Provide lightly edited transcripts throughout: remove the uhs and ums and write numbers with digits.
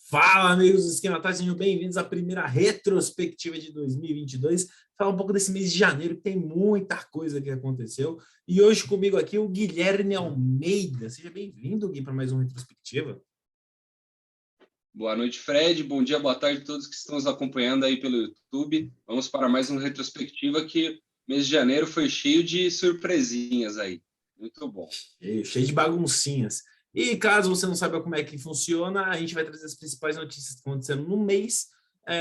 Fala, amigos do Esquema Tático, sejam bem-vindos à primeira retrospectiva de 2022. Falar um pouco desse mês de janeiro, que tem muita coisa que aconteceu. E hoje comigo aqui o Guilherme Almeida. Seja bem-vindo, Gui, para mais uma retrospectiva. Boa noite, Fred. Bom dia, boa tarde a todos que estão nos acompanhando aí pelo YouTube. Vamos para mais uma retrospectiva que mês de janeiro foi cheio de surpresinhas aí. Muito bom. Cheio de baguncinhas. E caso você não saiba como é que funciona, a gente vai trazer as principais notícias que estão acontecendo no mês.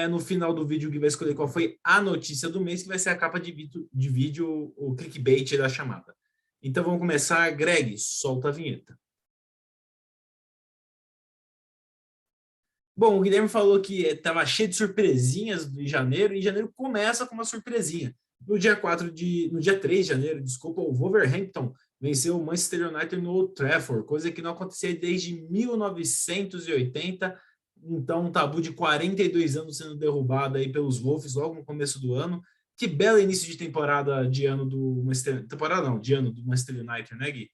No final do vídeo, o Gui vai escolher qual foi a notícia do mês, que vai ser a capa de vídeo, o clickbait da chamada. Então vamos começar. Greg, solta a vinheta. Bom, o Guilherme falou que estava cheio de surpresinhas de janeiro, e janeiro começa com uma surpresinha. No dia 3 de janeiro, desculpa, o Wolverhampton venceu o Manchester United no Old Trafford, coisa que não acontecia desde 1980. Então, um tabu de 42 anos sendo derrubado aí pelos Wolves logo no começo do ano. Que belo início de temporada de ano do Manchester, temporada não, de ano do Manchester United, né, Gui?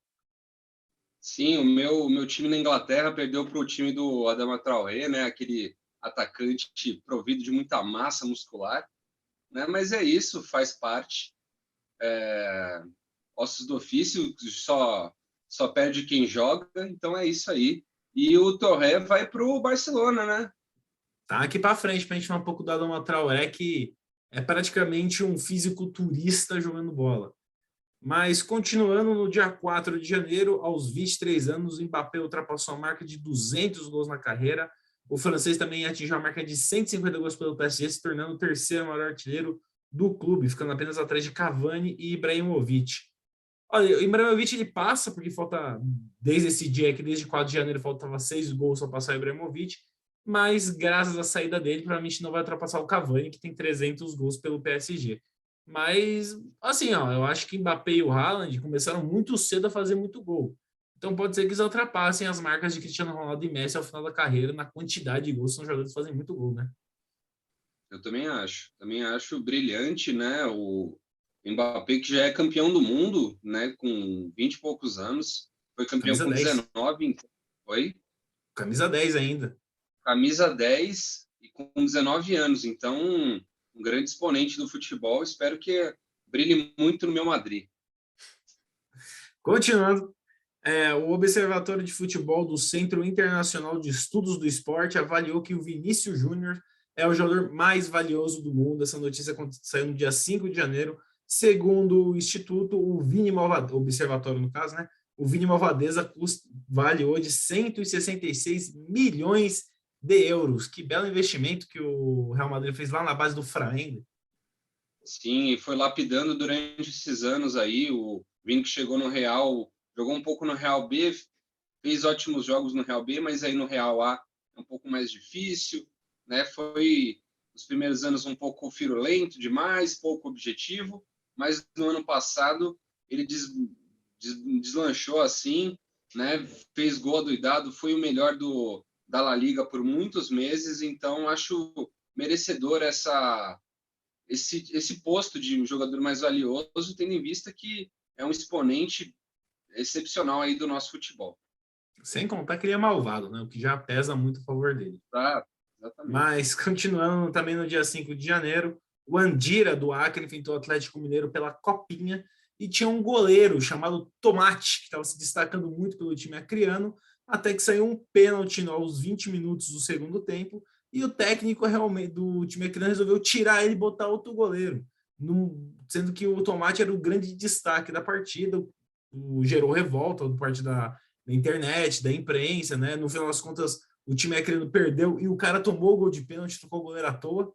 Sim, o meu time na Inglaterra perdeu para o time do Adama Traoré, né? Aquele atacante provido de muita massa muscular, né? Mas é isso, faz parte. Ossos do ofício, só perde quem joga, então é isso aí. E o Torré vai para o Barcelona, né? Tá aqui para frente para a gente falar um pouco do Adama Traoré, que é praticamente um fisiculturista jogando bola. Mas continuando, no dia 4 de janeiro, aos 23 anos, o Mbappé ultrapassou a marca de 200 gols na carreira. O francês também atingiu a marca de 150 gols pelo PSG, se tornando o terceiro maior artilheiro do clube, ficando apenas atrás de Cavani e Ibrahimovic. Olha, o Ibrahimovic ele passa, porque falta, desde esse dia aqui, desde 4 de janeiro, faltava 6 gols para passar o Ibrahimovic, mas graças à saída dele, provavelmente não vai ultrapassar o Cavani, que tem 300 gols pelo PSG. Mas, assim, ó, eu acho que Mbappé e o Haaland começaram muito cedo a fazer muito gol. Então pode ser que eles ultrapassem as marcas de Cristiano Ronaldo e Messi ao final da carreira na quantidade de gols. São jogadores que fazem muito gol, né? Eu também acho brilhante, né? O Mbappé, que já é campeão do mundo, né? Com 20 e poucos anos, foi campeão Camisa com 10. 19, foi Camisa 10 ainda. camisa 10 e com 19 anos. Então, um grande exponente do futebol. Espero que brilhe muito no meu Madrid. Continuando, o Observatório de Futebol do Centro Internacional de Estudos do Esporte avaliou que o Vinícius Júnior é o jogador mais valioso do mundo. Essa notícia saiu no dia 5 de janeiro. Segundo o Instituto, o Vini Malvadeza, observatório no caso, né? O Vini Malvadeza vale hoje 166 milhões de euros. Que belo investimento que o Real Madrid fez lá na base do Flamengo. Sim, e foi lapidando durante esses anos aí. O Vini que chegou no Real, jogou um pouco no Real B, fez ótimos jogos no Real B, mas aí no Real A é um pouco mais difícil, né? Foi os primeiros anos um pouco firulento demais, pouco objetivo, mas no ano passado ele deslanchou assim, né? Fez gol adoidado, foi o melhor da La Liga por muitos meses, então acho merecedor esse posto de jogador mais valioso, tendo em vista que é um exponente excepcional aí do nosso futebol. Sem contar que ele é malvado, né? O que já pesa muito a favor dele. Tá, exatamente. Mas, continuando também no dia 5 de janeiro, o Andira do Acre enfrentou o Atlético Mineiro pela Copinha e tinha um goleiro chamado Tomate, que estava se destacando muito pelo time acreano, até que saiu um pênalti aos 20 minutos do segundo tempo e o técnico realmente do time acreano resolveu tirar ele e botar outro goleiro, sendo que o Tomate era o grande destaque da partida, gerou revolta por parte da internet, da imprensa, né? No final das contas, o time acreano perdeu e o cara tomou o gol de pênalti, trocou o goleiro à toa.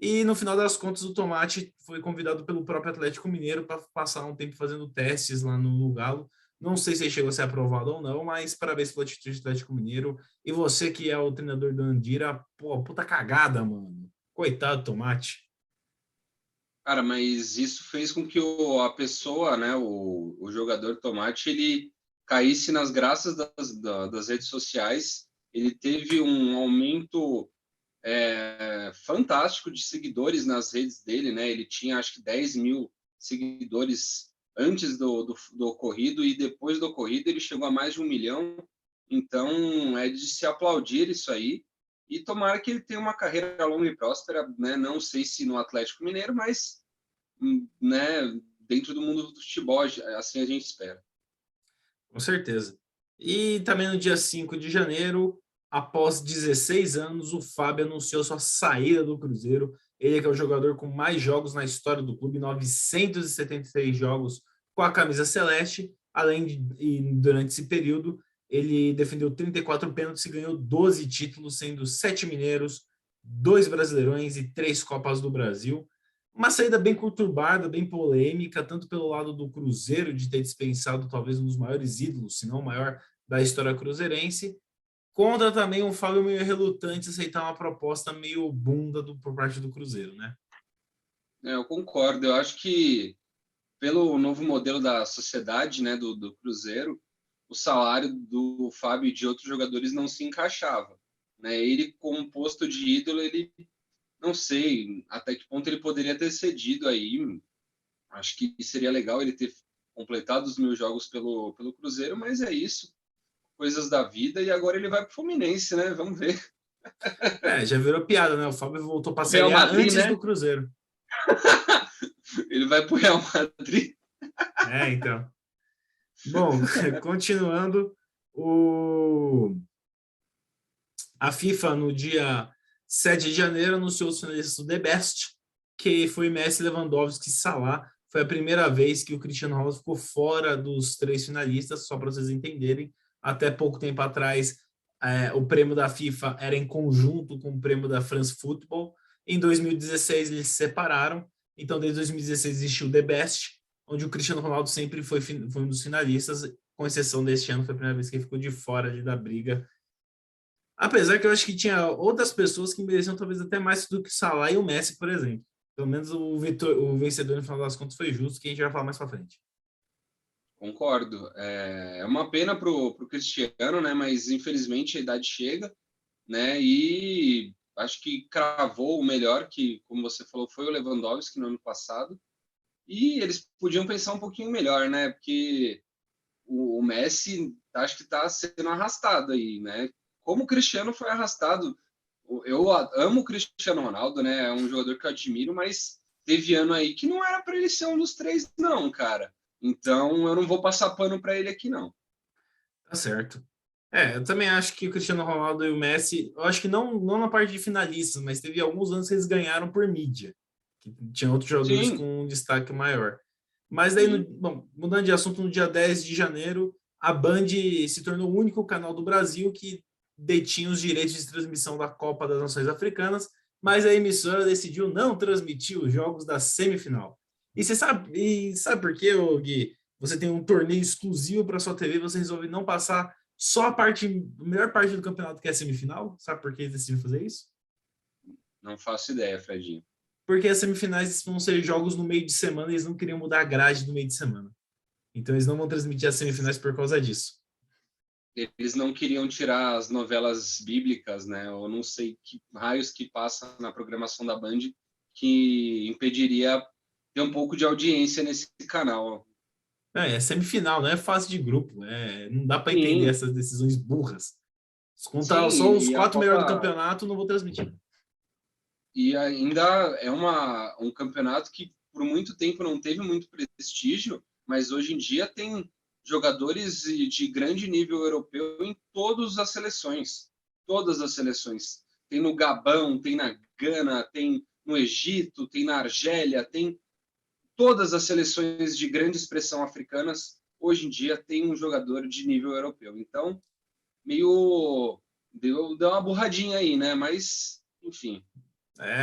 E no final das contas, o Tomate foi convidado pelo próprio Atlético Mineiro para passar um tempo fazendo testes lá no Galo. Não sei se ele chegou a ser aprovado ou não, mas parabéns pela atitude do Atlético Mineiro. E você que é o treinador do Andira, pô, puta cagada, mano. Coitado do Tomate. Cara, mas isso fez com que a pessoa, né, o jogador Tomate, ele caísse nas graças das redes sociais. Ele teve um aumento fantástico de seguidores nas redes dele, né? Ele tinha, acho que 10 mil seguidores antes do ocorrido, e depois do ocorrido ele chegou a mais de 1 milhão. Então, é de se aplaudir isso aí, e tomara que ele tenha uma carreira longa e próspera, né? Não sei se no Atlético Mineiro, mas, né, dentro do mundo do futebol, assim a gente espera. Com certeza. E também no dia 5 de janeiro, após 16 anos, o Fábio anunciou sua saída do Cruzeiro. Ele que é o jogador com mais jogos na história do clube, 973 jogos com a camisa celeste. Além de, e durante esse período, ele defendeu 34 pênaltis e ganhou 12 títulos, sendo 7 mineiros, 2 brasileirões e 3 Copas do Brasil. Uma saída bem conturbada, bem polêmica, tanto pelo lado do Cruzeiro, de ter dispensado talvez um dos maiores ídolos, se não o maior, da história cruzeirense, contra também um Fábio meio relutante a aceitar uma proposta meio bunda por parte do Cruzeiro, né? Eu concordo. Eu acho que, pelo novo modelo da sociedade, né, do Cruzeiro, o salário do Fábio e de outros jogadores não se encaixava. Né? Ele, como posto de ídolo, ele não sei até que ponto ele poderia ter cedido aí. Acho que seria legal ele ter completado os 1.000 jogos pelo Cruzeiro, mas é isso. Coisas da vida, e agora ele vai para o Fluminense, né? Vamos ver. É, já virou piada, né? O Fábio voltou para a O Real Série A Madrid, antes do né? Cruzeiro. Ele vai para o Real Madrid. É, então. Bom, continuando, a FIFA, no dia 7 de janeiro, anunciou os finalistas do The Best, que foi Messi, Lewandowski e Salah. Foi a primeira vez que o Cristiano Ronaldo ficou fora dos 3 finalistas, só para vocês entenderem. Até pouco tempo atrás, o prêmio da FIFA era em conjunto com o prêmio da France Football. Em 2016, eles se separaram. Então, desde 2016 existiu o The Best, onde o Cristiano Ronaldo sempre foi um dos finalistas, com exceção deste ano, foi a primeira vez que ele ficou de fora ali da briga. Apesar que eu acho que tinha outras pessoas que mereciam talvez até mais do que o Salah e o Messi, por exemplo. Pelo menos o vencedor, no final das contas, foi justo, que a gente vai falar mais para frente. Concordo. É uma pena pro Cristiano, né? Mas infelizmente a idade chega, né? E acho que cravou o melhor, que, como você falou, foi o Lewandowski no ano passado. E eles podiam pensar um pouquinho melhor, né? Porque o Messi acho que está sendo arrastado aí, né? Como o Cristiano foi arrastado. Eu amo o Cristiano Ronaldo, né? É um jogador que eu admiro, mas teve ano aí que não era para ele ser um dos 3, não, cara. Então eu não vou passar pano para ele aqui, não. Tá certo. Eu também acho que o Cristiano Ronaldo e o Messi, eu acho que não na parte de finalistas, mas teve alguns anos que eles ganharam por mídia, que tinha outros jogadores Sim, com um destaque maior. Mas daí, sim. bom, mudando de assunto, no dia 10 de janeiro, a Band se tornou o único canal do Brasil que detinha os direitos de transmissão da Copa das Nações Africanas, mas a emissora decidiu não transmitir os jogos da semifinal. E sabe por quê, Gui? Você tem um torneio exclusivo para sua TV, você resolve não passar só a melhor parte do campeonato, que é a semifinal. Sabe por que eles decidiram fazer isso? Não faço ideia, Fredinho. Porque as semifinais vão ser jogos no meio de semana e eles não queriam mudar a grade do meio de semana. Então eles não vão transmitir as semifinais por causa disso. Eles não queriam tirar as novelas bíblicas, né? Eu não sei que raios que passa na programação da Band que impediria ter um pouco de audiência nesse canal. É semifinal, não é fase de grupo. Não dá para entender Sim, essas decisões burras. Se contar sim, só os e a 4 melhores do Copa campeonato, não vou transmitir. e ainda é um campeonato que por muito tempo não teve muito prestígio, mas hoje em dia tem jogadores de grande nível europeu em todas as seleções. Tem no Gabão, tem na Gana, tem no Egito, tem na Argélia, tem todas as seleções de grande expressão africanas. Hoje em dia tem um jogador de nível europeu. Então, meio deu uma burradinha aí, né? Mas, enfim.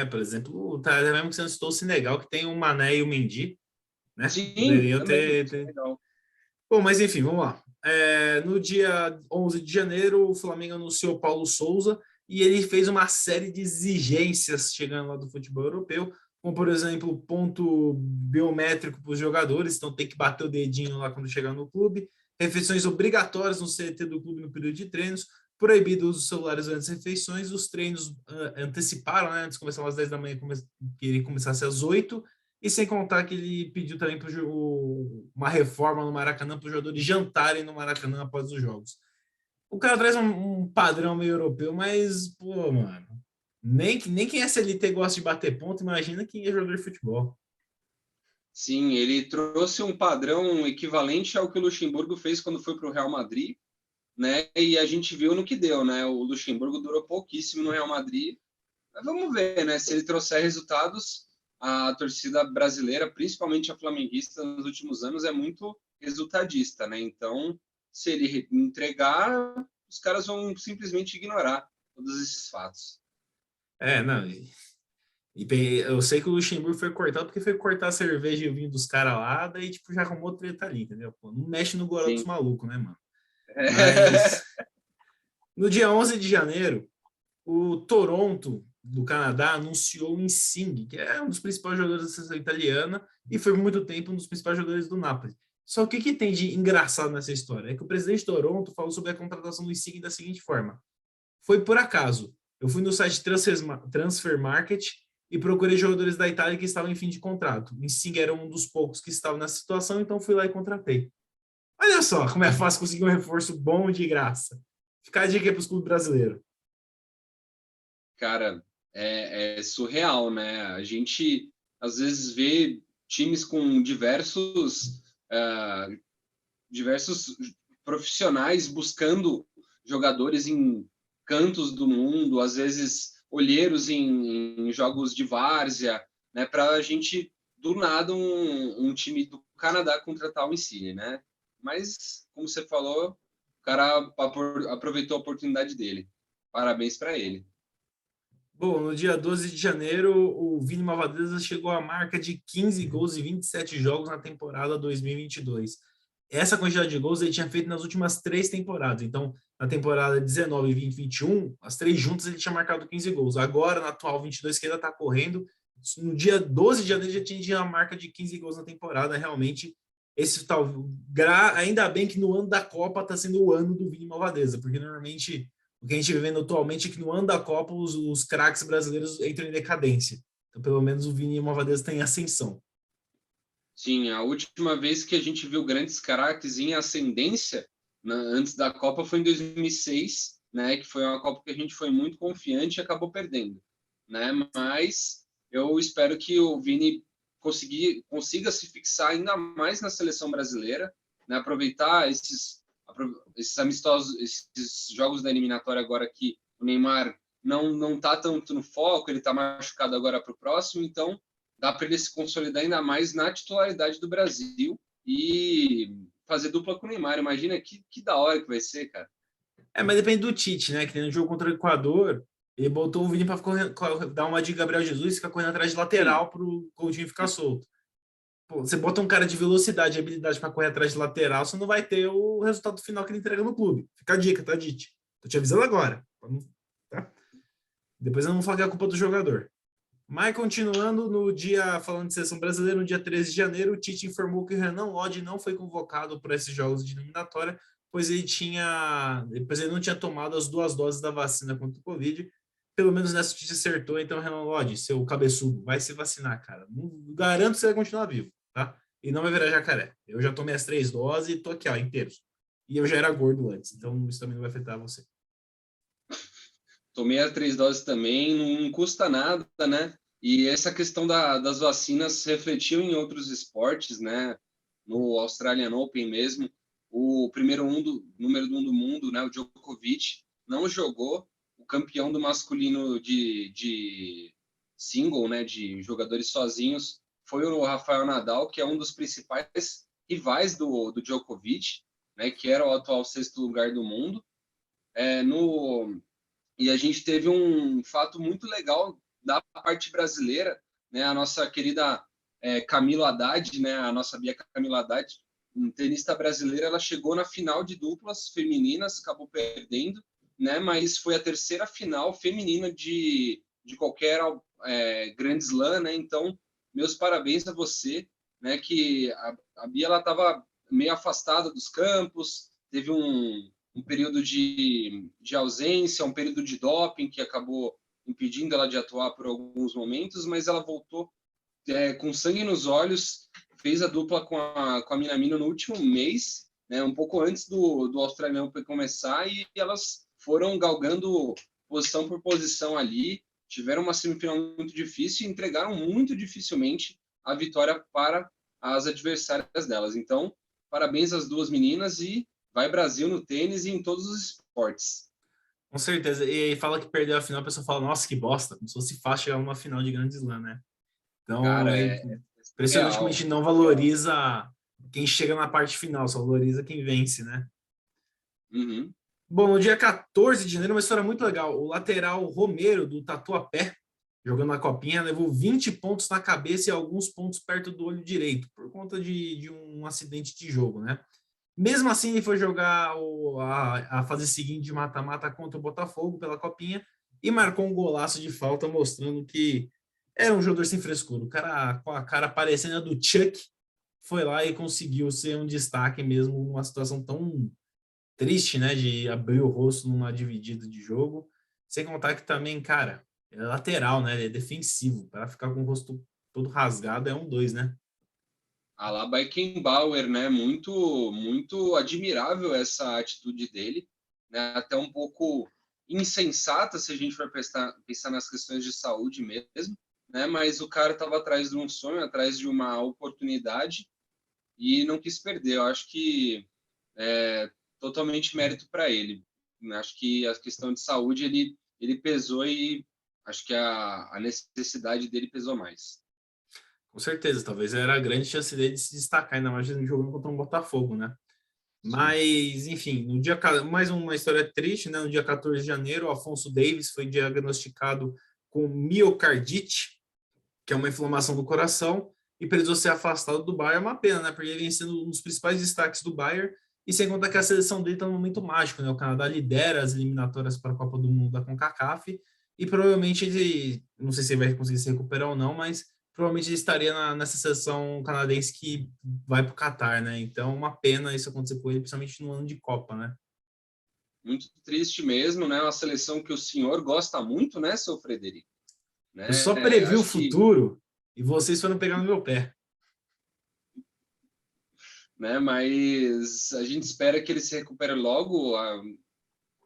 Por exemplo, tá, mesmo que você não citou o Senegal, que tem o Mané e o Mendy, né? Sim, Poderiam também. ter. Legal. Bom, mas enfim, vamos lá. No dia 11 de janeiro, o Flamengo anunciou Paulo Souza e ele fez uma série de exigências chegando lá do futebol europeu, como, por exemplo, ponto biométrico para os jogadores, então tem que bater o dedinho lá quando chegar no clube, refeições obrigatórias no CT do clube no período de treinos, proibido o uso dos celulares antes das refeições, os treinos anteciparam, né, antes de começar às 10 da manhã, que ele começasse às 8, e sem contar que ele pediu também uma reforma no Maracanã para os jogadores jantarem no Maracanã após os jogos. O cara traz um padrão meio europeu, mas, pô, mano, nem quem é CLT gosta de bater ponto, imagina quem é jogador de futebol. Sim, ele trouxe um padrão equivalente ao que o Luxemburgo fez quando foi para o Real Madrid, né? E a gente viu no que deu, né? O Luxemburgo durou pouquíssimo no Real Madrid. Mas vamos ver, né? Se ele trouxer resultados, a torcida brasileira, principalmente a flamenguista, nos últimos anos é muito resultadista, né? Então, se ele entregar, os caras vão simplesmente ignorar todos esses fatos. Não, eu sei que o Luxemburgo foi cortado porque foi cortar a cerveja e o vinho dos caras lá, daí, tipo, já arrumou treta ali, entendeu? Pô, não mexe no goró dos Sim. malucos, né, mano? Mas no dia 11 de janeiro, o Toronto, do Canadá, anunciou o Insigne, que é um dos principais jogadores da seleção italiana e foi por muito tempo um dos principais jogadores do Napoli. Só que o que tem de engraçado nessa história é que o presidente de Toronto falou sobre a contratação do Insigne da seguinte forma: foi por acaso. Eu fui no site Transfer Market e procurei jogadores da Itália que estavam em fim de contrato. O Insigne era um dos poucos que estavam nessa situação, então fui lá e contratei. Olha só como é fácil conseguir um reforço bom de graça. Ficar a dica para os clubes brasileiros. Cara, é surreal, né? A gente às vezes vê times com diversos profissionais buscando jogadores em cantos do mundo, às vezes olheiros em jogos de várzea, né? Para a gente do nada um time do Canadá contratar o Insigne, né? Mas como você falou, o cara aproveitou a oportunidade dele. Parabéns para ele. Bom, no dia 12 de janeiro, o Vini Malvadeza chegou à marca de 15 gols e 27 jogos na temporada 2022. Essa quantidade de gols ele tinha feito nas últimas 3 temporadas. Então, na temporada 19, 20, 21, as 3 juntas ele tinha marcado 15 gols. Agora, na atual 22, que ainda está correndo, no dia 12 de janeiro já tinha a marca de 15 gols na temporada. Realmente, esse tal. Ainda bem que no ano da Copa está sendo o ano do Vini Malvadeza, porque normalmente o que a gente vê vendo atualmente é que no ano da Copa os craques brasileiros entram em decadência. Então, pelo menos o Vini Malvadeza tem ascensão. Sim, a última vez que a gente viu grandes craques em ascendência antes da Copa foi em 2006, né, que foi uma Copa que a gente foi muito confiante e acabou perdendo, né? Mas eu espero que o Vini consiga se fixar ainda mais na seleção brasileira, né, aproveitar esses amistosos, esses jogos da eliminatória agora que o Neymar não tá tanto no foco, ele está machucado agora para o próximo, então dá para ele se consolidar ainda mais na titularidade do Brasil e fazer dupla com o Neymar. Imagina que da hora que vai ser, cara. Mas depende do Tite, né? Que no jogo contra o Equador, ele botou o Vini para dar uma de Gabriel Jesus e ficar correndo atrás de Sim, lateral para o Coutinho ficar solto. Pô, você bota um cara de velocidade e habilidade para correr atrás de lateral, você não vai ter o resultado final que ele entrega no clube. Fica a dica, tá, Tite? Tô te avisando agora. Tá? Depois eu não vou falar que é a culpa do jogador. Mas continuando, no dia, falando de seleção brasileira, no dia 13 de janeiro, o Tite informou que o Renan Lodge não foi convocado para esses jogos de eliminatória, pois ele não tinha tomado as 2 doses da vacina contra o Covid. Pelo menos nessa o Tite acertou, então, Renan Lodge, seu cabeçudo, vai se vacinar, cara. Não, garanto que você vai continuar vivo, tá? E não vai virar jacaré. Eu já tomei as 3 doses e tô aqui, ó, inteiros. E eu já era gordo antes, então isso também não vai afetar você. tomei as 3 doses também, não custa nada, né? E essa questão das vacinas refletiu em outros esportes, né? No Australian Open mesmo, o número 1 do mundo, né? O Djokovic não jogou, o campeão do masculino de single, né? De jogadores sozinhos, foi o Rafael Nadal, que é um dos principais rivais do Djokovic, né? Que era o atual 6º lugar do mundo. E a gente teve um fato muito legal da parte brasileira, né? A nossa querida Camila Haddad, né? A nossa Bia Camila Haddad, tenista brasileira, ela chegou na final de duplas femininas, acabou perdendo, né? Mas foi a terceira final feminina de qualquer Grand Slam, né? Então, meus parabéns a você, né? Que a Bia ela estava meio afastada dos campos, teve um período de ausência, um período de doping que acabou impedindo ela de atuar por alguns momentos, mas ela voltou com sangue nos olhos, fez a dupla com a Minamino no último mês, né, um pouco antes do Australian Open começar, e elas foram galgando posição por posição ali, tiveram uma semifinal muito difícil e entregaram muito dificilmente a vitória para as adversárias delas. Então, parabéns às duas meninas e vai Brasil no tênis e em todos os esportes. Com certeza. E aí fala que perdeu a final, a pessoa fala, nossa, que bosta, como se fosse fácil chegar numa final de Grand Slam, né? Então, Cara, é é impressionante como a surreal. gente não valoriza quem chega na parte final, só valoriza quem vence, né? Uhum. Bom, no dia 14 de janeiro, uma história muito legal. O lateral Romero, do Tatuapé, jogando na Copinha, levou 20 pontos na cabeça e alguns pontos perto do olho direito, por conta de um acidente de jogo, né? Mesmo assim, ele foi jogar a fase seguinte de mata-mata contra o Botafogo pela Copinha e marcou um golaço de falta, mostrando que era um jogador sem frescura. O cara, com a cara parecendo a do Chuck, foi lá e conseguiu ser um destaque mesmo numa situação tão triste, né? De abrir o rosto numa dividida de jogo. Sem contar que também, cara, é lateral, né? Ele é defensivo. Para ficar com o rosto todo rasgado é 1-2, né? A Beckenbauer, né? Muito admirável essa atitude dele, né? Até um pouco insensata se a gente for pensar nas questões de saúde mesmo, né? Mas o cara estava atrás de um sonho, atrás de uma oportunidade e não quis perder. Eu acho que é totalmente mérito para ele. Acho que a questão de saúde ele pesou e acho que a necessidade dele pesou mais. Com certeza, talvez era a grande chance dele de se destacar, ainda mais no jogo contra um Botafogo, né? Sim. Mas, enfim, no dia mais uma história triste, né? No dia 14 de janeiro, o Afonso Davis foi diagnosticado com miocardite, que é uma inflamação do coração, e precisou ser afastado do Bayern. É uma pena, né? Porque ele vem sendo um dos principais destaques do Bayern, e sem contar que a seleção dele está num momento mágico, né? O Canadá lidera as eliminatórias para a Copa do Mundo da CONCACAF, e provavelmente ele, não sei se ele vai conseguir se recuperar ou não, mas provavelmente ele estaria nessa seleção canadense que vai para o Catar, né? Então, uma pena isso acontecer com ele, principalmente no ano de Copa, né? Muito triste mesmo, né? Uma seleção que o senhor gosta muito, né, seu Frederico? Eu Né? só previ o Acho que, futuro e vocês foram pegar no meu pé. né? Mas a gente espera que ele se recupere logo.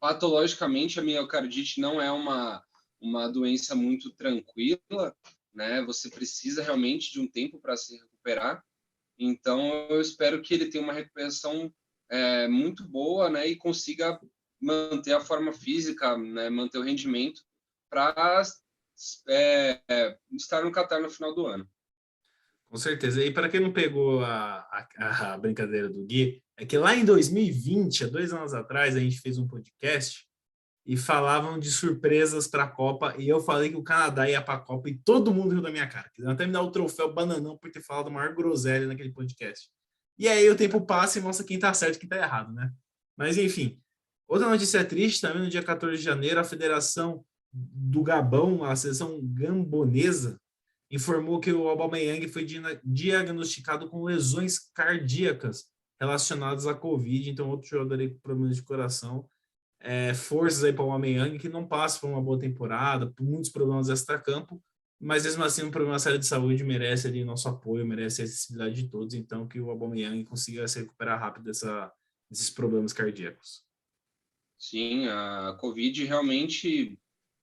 Patologicamente, a miocardite não é uma doença muito tranquila, né? Você precisa realmente de um tempo para se recuperar. Então, eu espero que ele tenha uma recuperação muito boa, né? E consiga manter a forma física, né? Manter o rendimento para estar no Qatar no final do ano. Com certeza. E para quem não pegou a brincadeira do Gui, é que lá em 2020, há 2 anos atrás, a gente fez um podcast e falavam de surpresas para a Copa. E eu falei que o Canadá ia para a Copa e todo mundo riu da minha cara. Quiseram até me dar o troféu bananão por ter falado a maior groselha naquele podcast. E aí o tempo passa e mostra quem está certo e quem está errado, né? Mas enfim. Outra notícia triste também, no dia 14 de janeiro, a Federação do Gabão, a seleção gambonesa, informou que o Aubameyang foi diagnosticado com lesões cardíacas relacionadas à Covid, então outro jogador aí com problemas de coração. Forças aí para o Aubameyang, que não passa por uma boa temporada, por muitos problemas extra-campo, mas mesmo assim um problema sério de saúde merece ali nosso apoio, merece a acessibilidade de todos, então que o Aubameyang consiga se recuperar rápido desses problemas cardíacos. Sim, a Covid realmente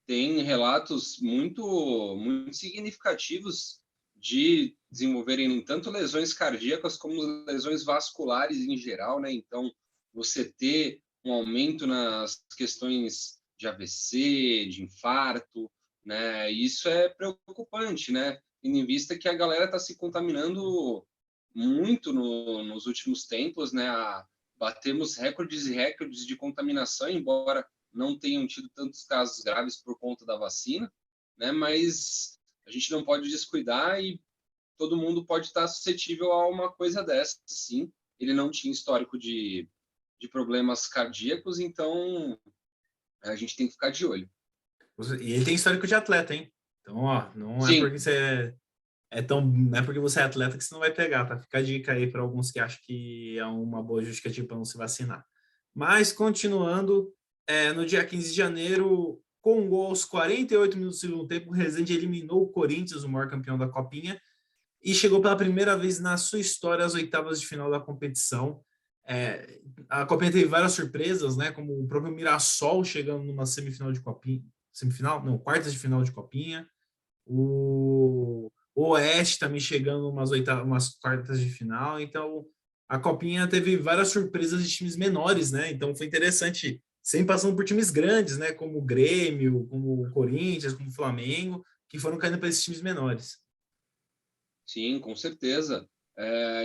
tem relatos muito significativos de desenvolverem tanto lesões cardíacas como lesões vasculares em geral, né? Então, você ter um aumento nas questões de AVC, de infarto, né? Isso é preocupante, né? Tendo em vista que a galera está se contaminando muito nos últimos tempos, né? Batemos recordes e recordes de contaminação, embora não tenham tido tantos casos graves por conta da vacina, né? Mas a gente não pode descuidar e todo mundo pode estar suscetível a uma coisa dessa, sim. Ele não tinha histórico de problemas cardíacos, então a gente tem que ficar de olho. E ele tem histórico de atleta, hein? Então, ó, não é Sim, porque não é porque você é atleta que você não vai pegar, tá? Fica a dica aí para alguns que acham que é uma boa justificativa para não se vacinar. Mas, continuando, no dia 15 de janeiro, com um gol aos 48 minutos do segundo tempo, o Rezende eliminou o Corinthians, o maior campeão da Copinha, e chegou pela primeira vez na sua história às oitavas de final da competição. A Copinha teve várias surpresas, né? Como o próprio Mirassol chegando numa semifinal de Copinha. Semifinal? Não, quartas de final de Copinha. O Oeste também chegando umas quartas de final. Então, a Copinha teve várias surpresas de times menores, né? Então, foi interessante, sem passando por times grandes, né? Como o Grêmio, como o Corinthians, como o Flamengo, que foram caindo para esses times menores. Sim, com certeza.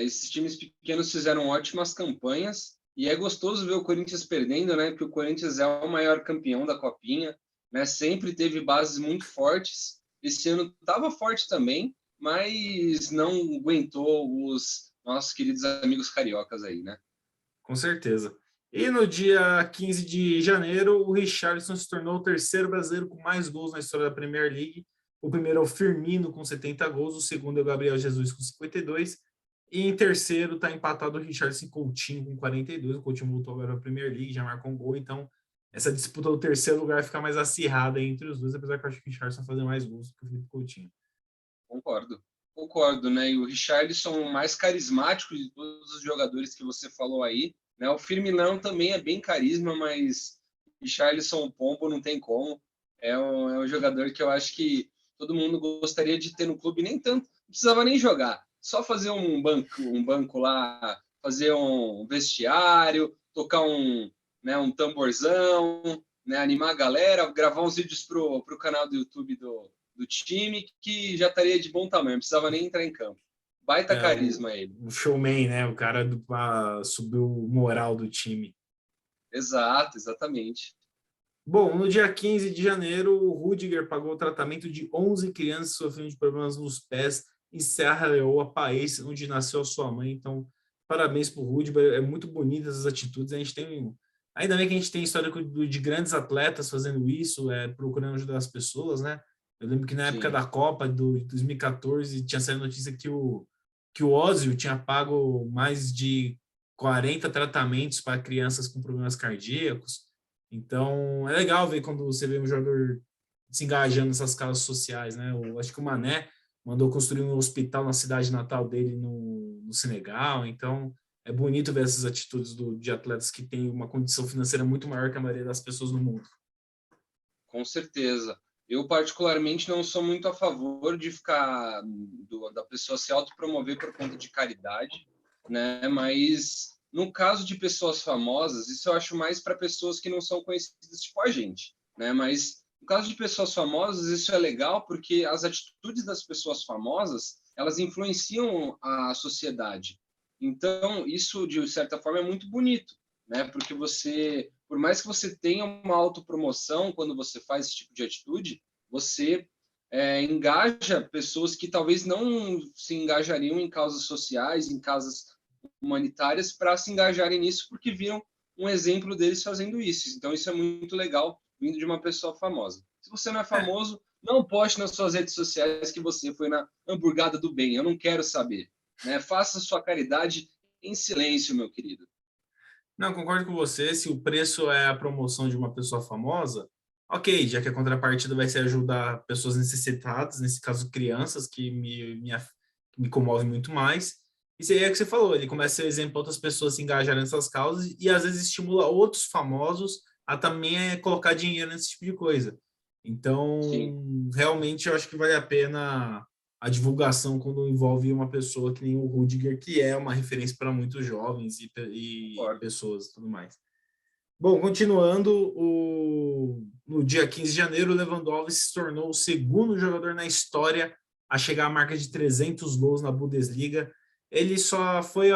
Esses times pequenos fizeram ótimas campanhas e é gostoso ver o Corinthians perdendo, né? Porque o Corinthians é o maior campeão da Copinha, né? Sempre teve bases muito fortes. Esse ano estava forte também, mas não aguentou os nossos queridos amigos cariocas aí, né? Com certeza. E no dia 15 de janeiro, o Richarlison se tornou o terceiro brasileiro com mais gols na história da Premier League. O primeiro é o Firmino, com 70 gols. O segundo é o Gabriel Jesus, com 52. E em terceiro está empatado o Richarlison e Coutinho, com 42. O Coutinho voltou agora à Premier League, já marcou um gol. Então, essa disputa do terceiro lugar fica mais acirrada entre os dois, apesar que eu acho que o Richarlison vai fazer mais gols do que o Felipe Coutinho. Concordo. Concordo, né? E o Richarlison, o mais carismático de todos os jogadores que você falou aí, né? O Firmino também é bem carisma, mas Richarlison Pombo não tem como. É um jogador que eu acho que todo mundo gostaria de ter no clube, nem tanto, não precisava nem jogar, só fazer um banco lá, fazer um vestiário, tocar um tamborzão, né? Animar a galera, gravar uns vídeos pro canal do YouTube do time que já estaria de bom tamanho, não precisava nem entrar em campo. Baita carisma ele. O showman, né? O cara para subir o moral do time. Exato, exatamente. Bom, no dia 15 de janeiro, o Rudiger pagou o tratamento de 11 crianças sofrendo de problemas nos pés em Serra Leoa, país onde nasceu a sua mãe. Então, parabéns para o Rudiger. É muito bonita essas atitudes. A gente tem, ainda bem que a gente tem histórico de grandes atletas fazendo isso, procurando ajudar as pessoas, né? Eu lembro que na época Sim. da Copa de 2014 tinha saído notícia que o Ozil tinha pago mais de 40 tratamentos para crianças com problemas cardíacos. Então, é legal ver quando você vê um jogador se engajando nessas causas sociais, né? Eu acho que o Mané mandou construir um hospital na cidade natal dele no Senegal. Então, é bonito ver essas atitudes de atletas que têm uma condição financeira muito maior que a maioria das pessoas no mundo. Com certeza. Eu, particularmente, não sou muito a favor de ficar da pessoa se autopromover por conta de caridade, né? Mas no caso de pessoas famosas, isso eu acho mais para pessoas que não são conhecidas, tipo a gente, né? Mas no caso de pessoas famosas, isso é legal porque as atitudes das pessoas famosas, elas influenciam a sociedade. Então, isso, de certa forma, é muito bonito, né? Porque você, por mais que você tenha uma autopromoção quando você faz esse tipo de atitude, você engaja pessoas que talvez não se engajariam em causas sociais, em causas humanitárias, para se engajarem nisso porque viram um exemplo deles fazendo isso. Então, isso é muito legal vindo de uma pessoa famosa. Se você não é É, famoso, não poste nas suas redes sociais que você foi na hamburgada do bem. Eu não quero saber. Né? Faça sua caridade em silêncio, meu querido. não, concordo com você. Se o preço é a promoção de uma pessoa famosa, ok, já que a contrapartida vai ser ajudar pessoas necessitadas, nesse caso crianças, que me comove muito mais. Isso aí é o que você falou, ele começa a ser exemplo para outras pessoas se engajarem nessas causas e às vezes estimula outros famosos a também colocar dinheiro nesse tipo de coisa. Sim, Então, realmente eu acho que vale a pena a divulgação quando envolve uma pessoa que nem o Rudiger, que é uma referência para muitos jovens e concordo. pessoas e tudo mais. Bom, continuando, no dia 15 de janeiro, o Lewandowski se tornou o segundo jogador na história a chegar à marca de 300 gols na Bundesliga. Ele só foi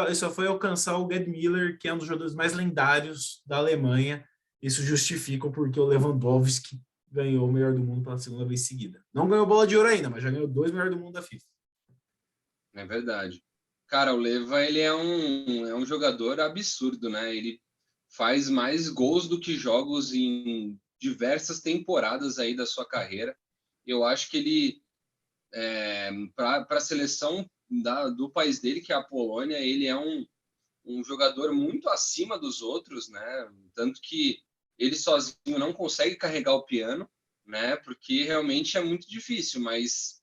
alcançar o Gerd Müller, que é um dos jogadores mais lendários da Alemanha. Isso justifica porque o Lewandowski ganhou o melhor do mundo pela segunda vez seguida. Não ganhou bola de ouro ainda, mas já ganhou 2 melhores do mundo da FIFA. É verdade. Cara, o Leva, ele é um jogador absurdo, né? Ele faz mais gols do que jogos em diversas temporadas aí da sua carreira. Eu acho que ele, para a seleção do país dele, que é a Polônia, ele é um jogador muito acima dos outros, né? Tanto que ele sozinho não consegue carregar o piano, né? Porque realmente é muito difícil, mas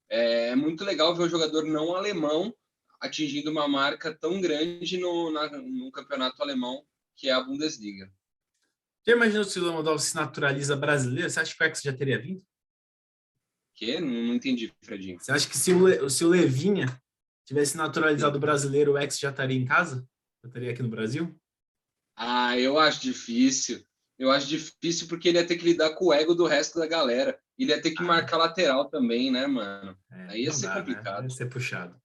é muito legal ver um jogador não alemão atingindo uma marca tão grande no campeonato alemão, que é a Bundesliga. Já imaginou se o Lewandowski se naturaliza brasileiro? Você acha que o Ex já teria vindo? Que? Não entendi, Fredinho. Você acha que se o Levinha tivesse naturalizado brasileiro, o Ex já estaria em casa? Já estaria aqui no Brasil? Eu acho difícil. Eu acho difícil porque ele ia ter que lidar com o ego do resto da galera. Ele ia ter que marcar lateral também, né, mano? Aí ia Não ser dá, né? complicado. Ia ser puxado.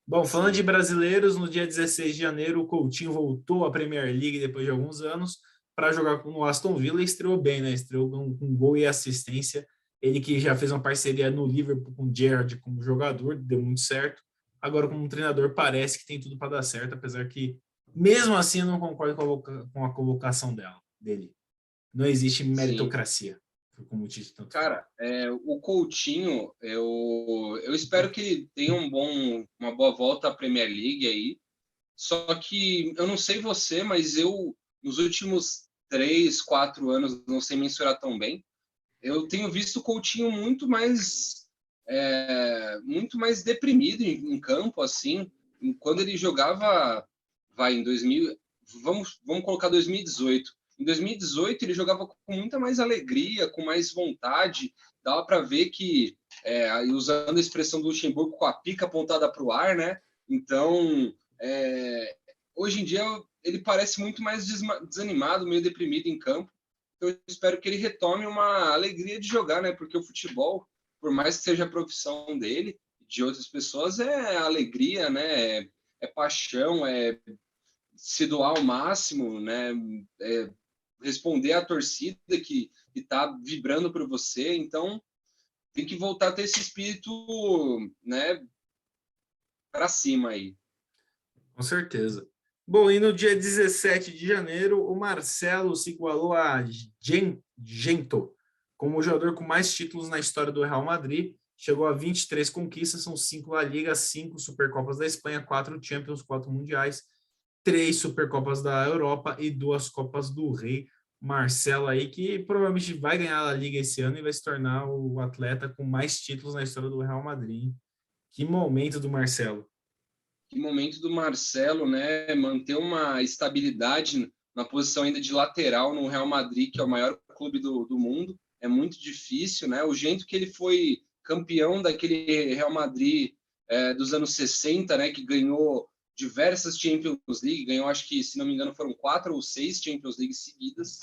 Bom, falando de Sim. brasileiros, no dia 16 de janeiro, o Coutinho voltou à Premier League depois de alguns anos para jogar no Aston Villa e estreou bem, né? Estreou com gol e assistência. Ele que já fez uma parceria no Liverpool com o Gerrard como jogador, deu muito certo. Agora, como treinador, parece que tem tudo para dar certo, apesar que, mesmo assim, eu não concordo com a convocação dele. Não existe Sim. meritocracia, como o Tite tanto fala. Cara, o Coutinho, eu espero que ele tenha uma boa volta à Premier League aí. Só que eu não sei você, mas eu, nos últimos 3, 4 anos, não sei mensurar tão bem, eu tenho visto o Coutinho muito mais deprimido em campo, assim. Quando ele jogava, em 2000, vamos colocar 2018. Em 2018 ele jogava com muita mais alegria, com mais vontade. Dava para ver que, usando a expressão do Luxemburgo, com a pica apontada para o ar, né? Então, hoje em dia ele parece muito mais desanimado, meio deprimido em campo. Então, eu espero que ele retome uma alegria de jogar, né? Porque o futebol, por mais que seja a profissão dele, de outras pessoas, é alegria, né? É paixão, é se doar ao máximo, né? É responder à torcida que está vibrando por você. Então, tem que voltar a ter esse espírito, né? Para cima aí. Com certeza. Bom, e no dia 17 de janeiro, o Marcelo se igualou a Gento como o jogador com mais títulos na história do Real Madrid. Chegou a 23 conquistas, são 5 La Liga, 5 Supercopas da Espanha, 4 Champions, 4 Mundiais, 3 Supercopas da Europa e 2 Copas do Rei. Marcelo aí, que provavelmente vai ganhar a La Liga esse ano e vai se tornar o atleta com mais títulos na história do Real Madrid. Que momento do Marcelo. Que momento do Marcelo, né? Manter uma estabilidade na posição ainda de lateral no Real Madrid, que é o maior clube do mundo, é muito difícil, né? O jeito que ele foi campeão daquele Real Madrid dos anos 60, né? Que ganhou diversas Champions League, ganhou, acho que, se não me engano, foram 4 ou 6 Champions League seguidas.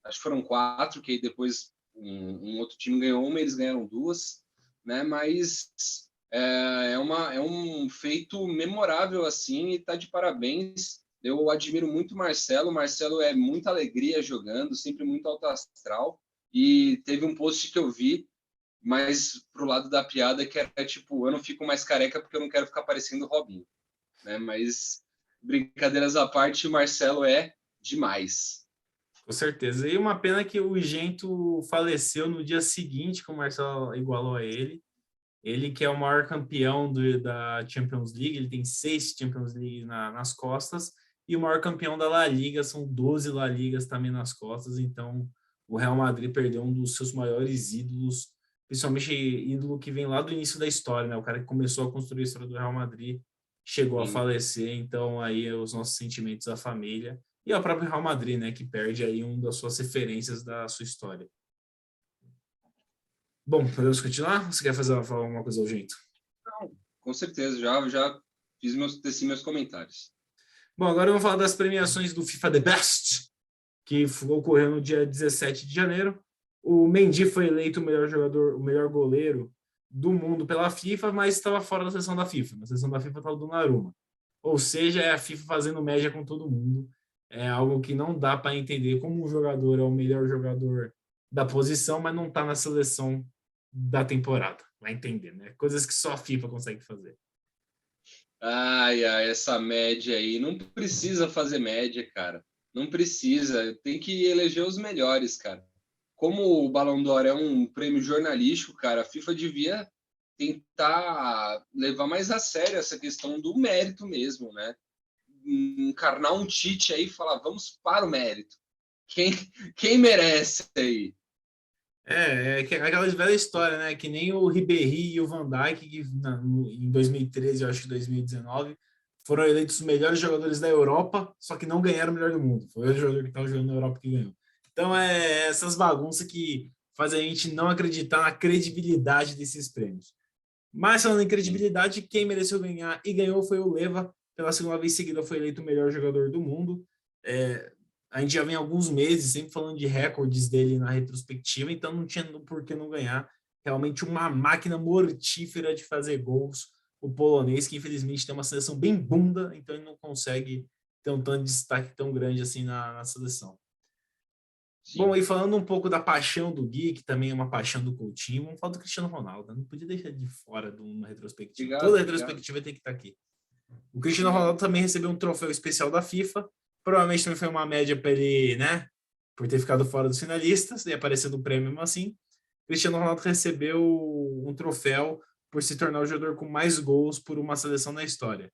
Acho que foram 4, que aí depois um outro time ganhou uma, eles ganharam 2, né? Mas é um feito memorável assim e tá de parabéns. Eu admiro muito o Marcelo. O Marcelo é muita alegria jogando, sempre muito alto astral. E teve um post que eu vi, mas pro lado da piada, que era tipo, eu não fico mais careca porque eu não quero ficar parecendo o Robinho, né? Mas brincadeiras à parte, o Marcelo é demais. Com certeza. E uma pena que o Gento faleceu no dia seguinte que o Marcelo igualou a ele. Ele que é o maior campeão da Champions League, ele tem 6 Champions League nas costas, e o maior campeão da La Liga, são 12 La Ligas também nas costas, então o Real Madrid perdeu um dos seus maiores ídolos, principalmente ídolo que vem lá do início da história, né? O cara que começou a construir a história do Real Madrid chegou a Sim. falecer, então aí os nossos sentimentos à família e ao próprio Real Madrid, né, que perde aí uma das suas referências da sua história. Bom, podemos continuar? Você quer falar alguma coisa ao jeito? Não, com certeza, já teci meus comentários. Bom, agora vamos falar das premiações do FIFA The Best, que ocorreu no dia 17 de janeiro. O Mendy foi eleito o melhor jogador, o melhor goleiro do mundo pela FIFA, mas estava fora da sessão da FIFA. Na sessão da FIFA estava o Donnarumma. Ou seja, é a FIFA fazendo média com todo mundo. É algo que não dá para entender como um jogador é o melhor jogador da posição, mas não está na seleção da temporada. Vai entender, né? Coisas que só a FIFA consegue fazer. Ai, essa média aí. Não precisa fazer média, cara. Não precisa. Tem que eleger os melhores, cara. Como o Ballon d'Or é um prêmio jornalístico, cara, a FIFA devia tentar levar mais a sério essa questão do mérito mesmo, né? Encarnar um Tite aí e falar, vamos para o mérito. Quem, quem merece aí? É aquela velha história, né? Que nem o Ribéry e o Van Dijk, que em 2013, eu acho que 2019, foram eleitos os melhores jogadores da Europa, só que não ganharam o melhor do mundo. Foi o jogador que estava jogando na Europa que ganhou. Então, é essas bagunças que fazem a gente não acreditar na credibilidade desses prêmios. Mas, falando em Sim. credibilidade, quem mereceu ganhar e ganhou foi o Leva. Pela segunda vez seguida, foi eleito o melhor jogador do mundo. É, a gente já vem alguns meses sempre falando de recordes dele na retrospectiva, então não tinha por que não ganhar. Realmente uma máquina mortífera de fazer gols, o polonês, que infelizmente tem uma seleção bem bunda, então ele não consegue ter um tanto de destaque tão grande assim na seleção. Bom, Sim. e falando um pouco da paixão do Gui, que também é uma paixão do Coutinho, vamos falar do Cristiano Ronaldo. Não podia deixar de fora de uma retrospectiva. Obrigado, Toda obrigado. retrospectiva tem que estar aqui. O Cristiano Obrigado. Ronaldo também recebeu um troféu especial da FIFA. Provavelmente também foi uma média para ele, né? Por ter ficado fora dos finalistas e aparecer no prêmio mesmo assim. Cristiano Ronaldo recebeu um troféu por se tornar o jogador com mais gols por uma seleção na história.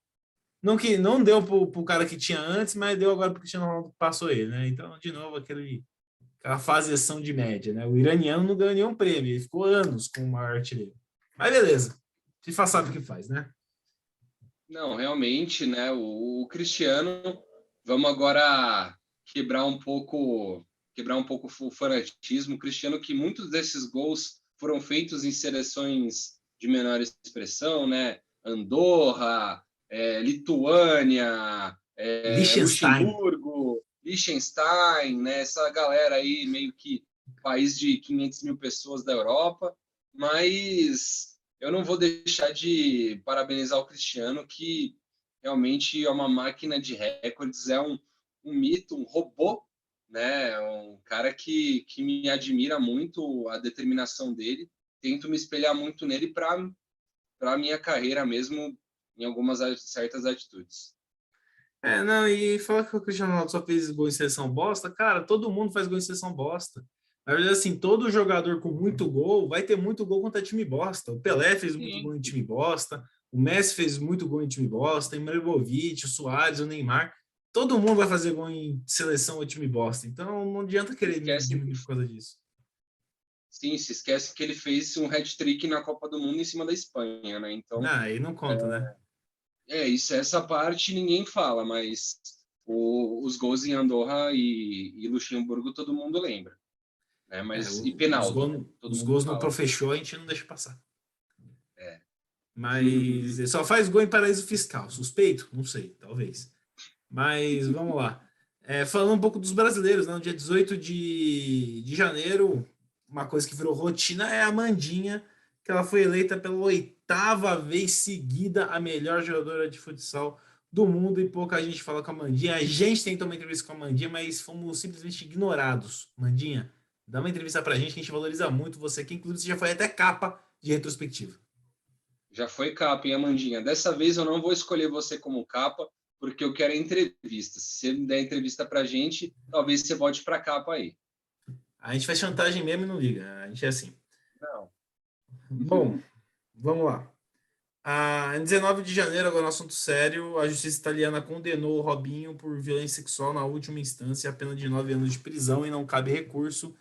Não que não deu para o cara que tinha antes, mas deu agora para o Cristiano Ronaldo que passou ele, né? Então, de novo, aquela faseção de média, né? O iraniano não ganhou nenhum prêmio, ele ficou anos com o maior artilheiro. Mas beleza, FIFA sabe o que faz, né? Não, realmente, né? O Cristiano, vamos agora quebrar um pouco o fanatismo. O Cristiano, que muitos desses gols foram feitos em seleções de menor expressão, né? Andorra, Lituânia, Liechtenstein. Luxemburgo, Liechtenstein, né? Essa galera aí, meio que país de 500 mil pessoas da Europa, mas eu não vou deixar de parabenizar o Cristiano, que realmente é uma máquina de recordes, é um mito, um robô, né? Um cara que me admira muito a determinação dele. Tento me espelhar muito nele para a minha carreira mesmo, em algumas certas atitudes. Não, e falar que o Cristiano Ronaldo só fez gol em seleção bosta, cara, todo mundo faz gol em seleção bosta. Na verdade, assim, todo jogador com muito gol vai ter muito gol contra time bosta. O Pelé fez muito Sim. gol em time bosta, o Messi fez muito gol em time bosta, o Ibrahimovic, o Suárez, o Neymar. Todo mundo vai fazer gol em seleção ou time bosta. Então não adianta Se querer esquecem que, diminuir por causa disso. sim, se esquece que ele fez um hat-trick na Copa do Mundo em cima da Espanha, né? Então, Ah, aí não conta, né? isso, essa parte ninguém fala, mas os gols em Andorra e Luxemburgo todo mundo lembra, né? Mas e Os, penaldo, né? gols, Todo os mundo gols no fala. Profechou a gente não deixa passar. É. Mas ele só faz gol em paraíso fiscal. Suspeito? Não sei, talvez. Mas vamos lá. Falando um pouco dos brasileiros, né? No dia 18 de janeiro, uma coisa que virou rotina é a Mandinha, que ela foi eleita pela oitava vez seguida a melhor jogadora de futsal do mundo e pouca gente fala com a Mandinha. A gente tentou uma entrevista com a Mandinha, mas fomos simplesmente ignorados. Mandinha, dá uma entrevista pra gente que a gente valoriza muito você, que inclusive já foi até capa de retrospectiva. Já foi capa, hein, Amandinha? Dessa vez eu não vou escolher você como capa, porque eu quero entrevista. Se você me der entrevista pra gente, talvez você volte pra capa aí. A gente faz chantagem mesmo e não liga. A gente é assim. Não. Bom, vamos lá. Em 19 de janeiro, agora um assunto sério, a justiça italiana condenou o Robinho por violência sexual na última instância, a pena de 9 anos de prisão e não cabe recurso.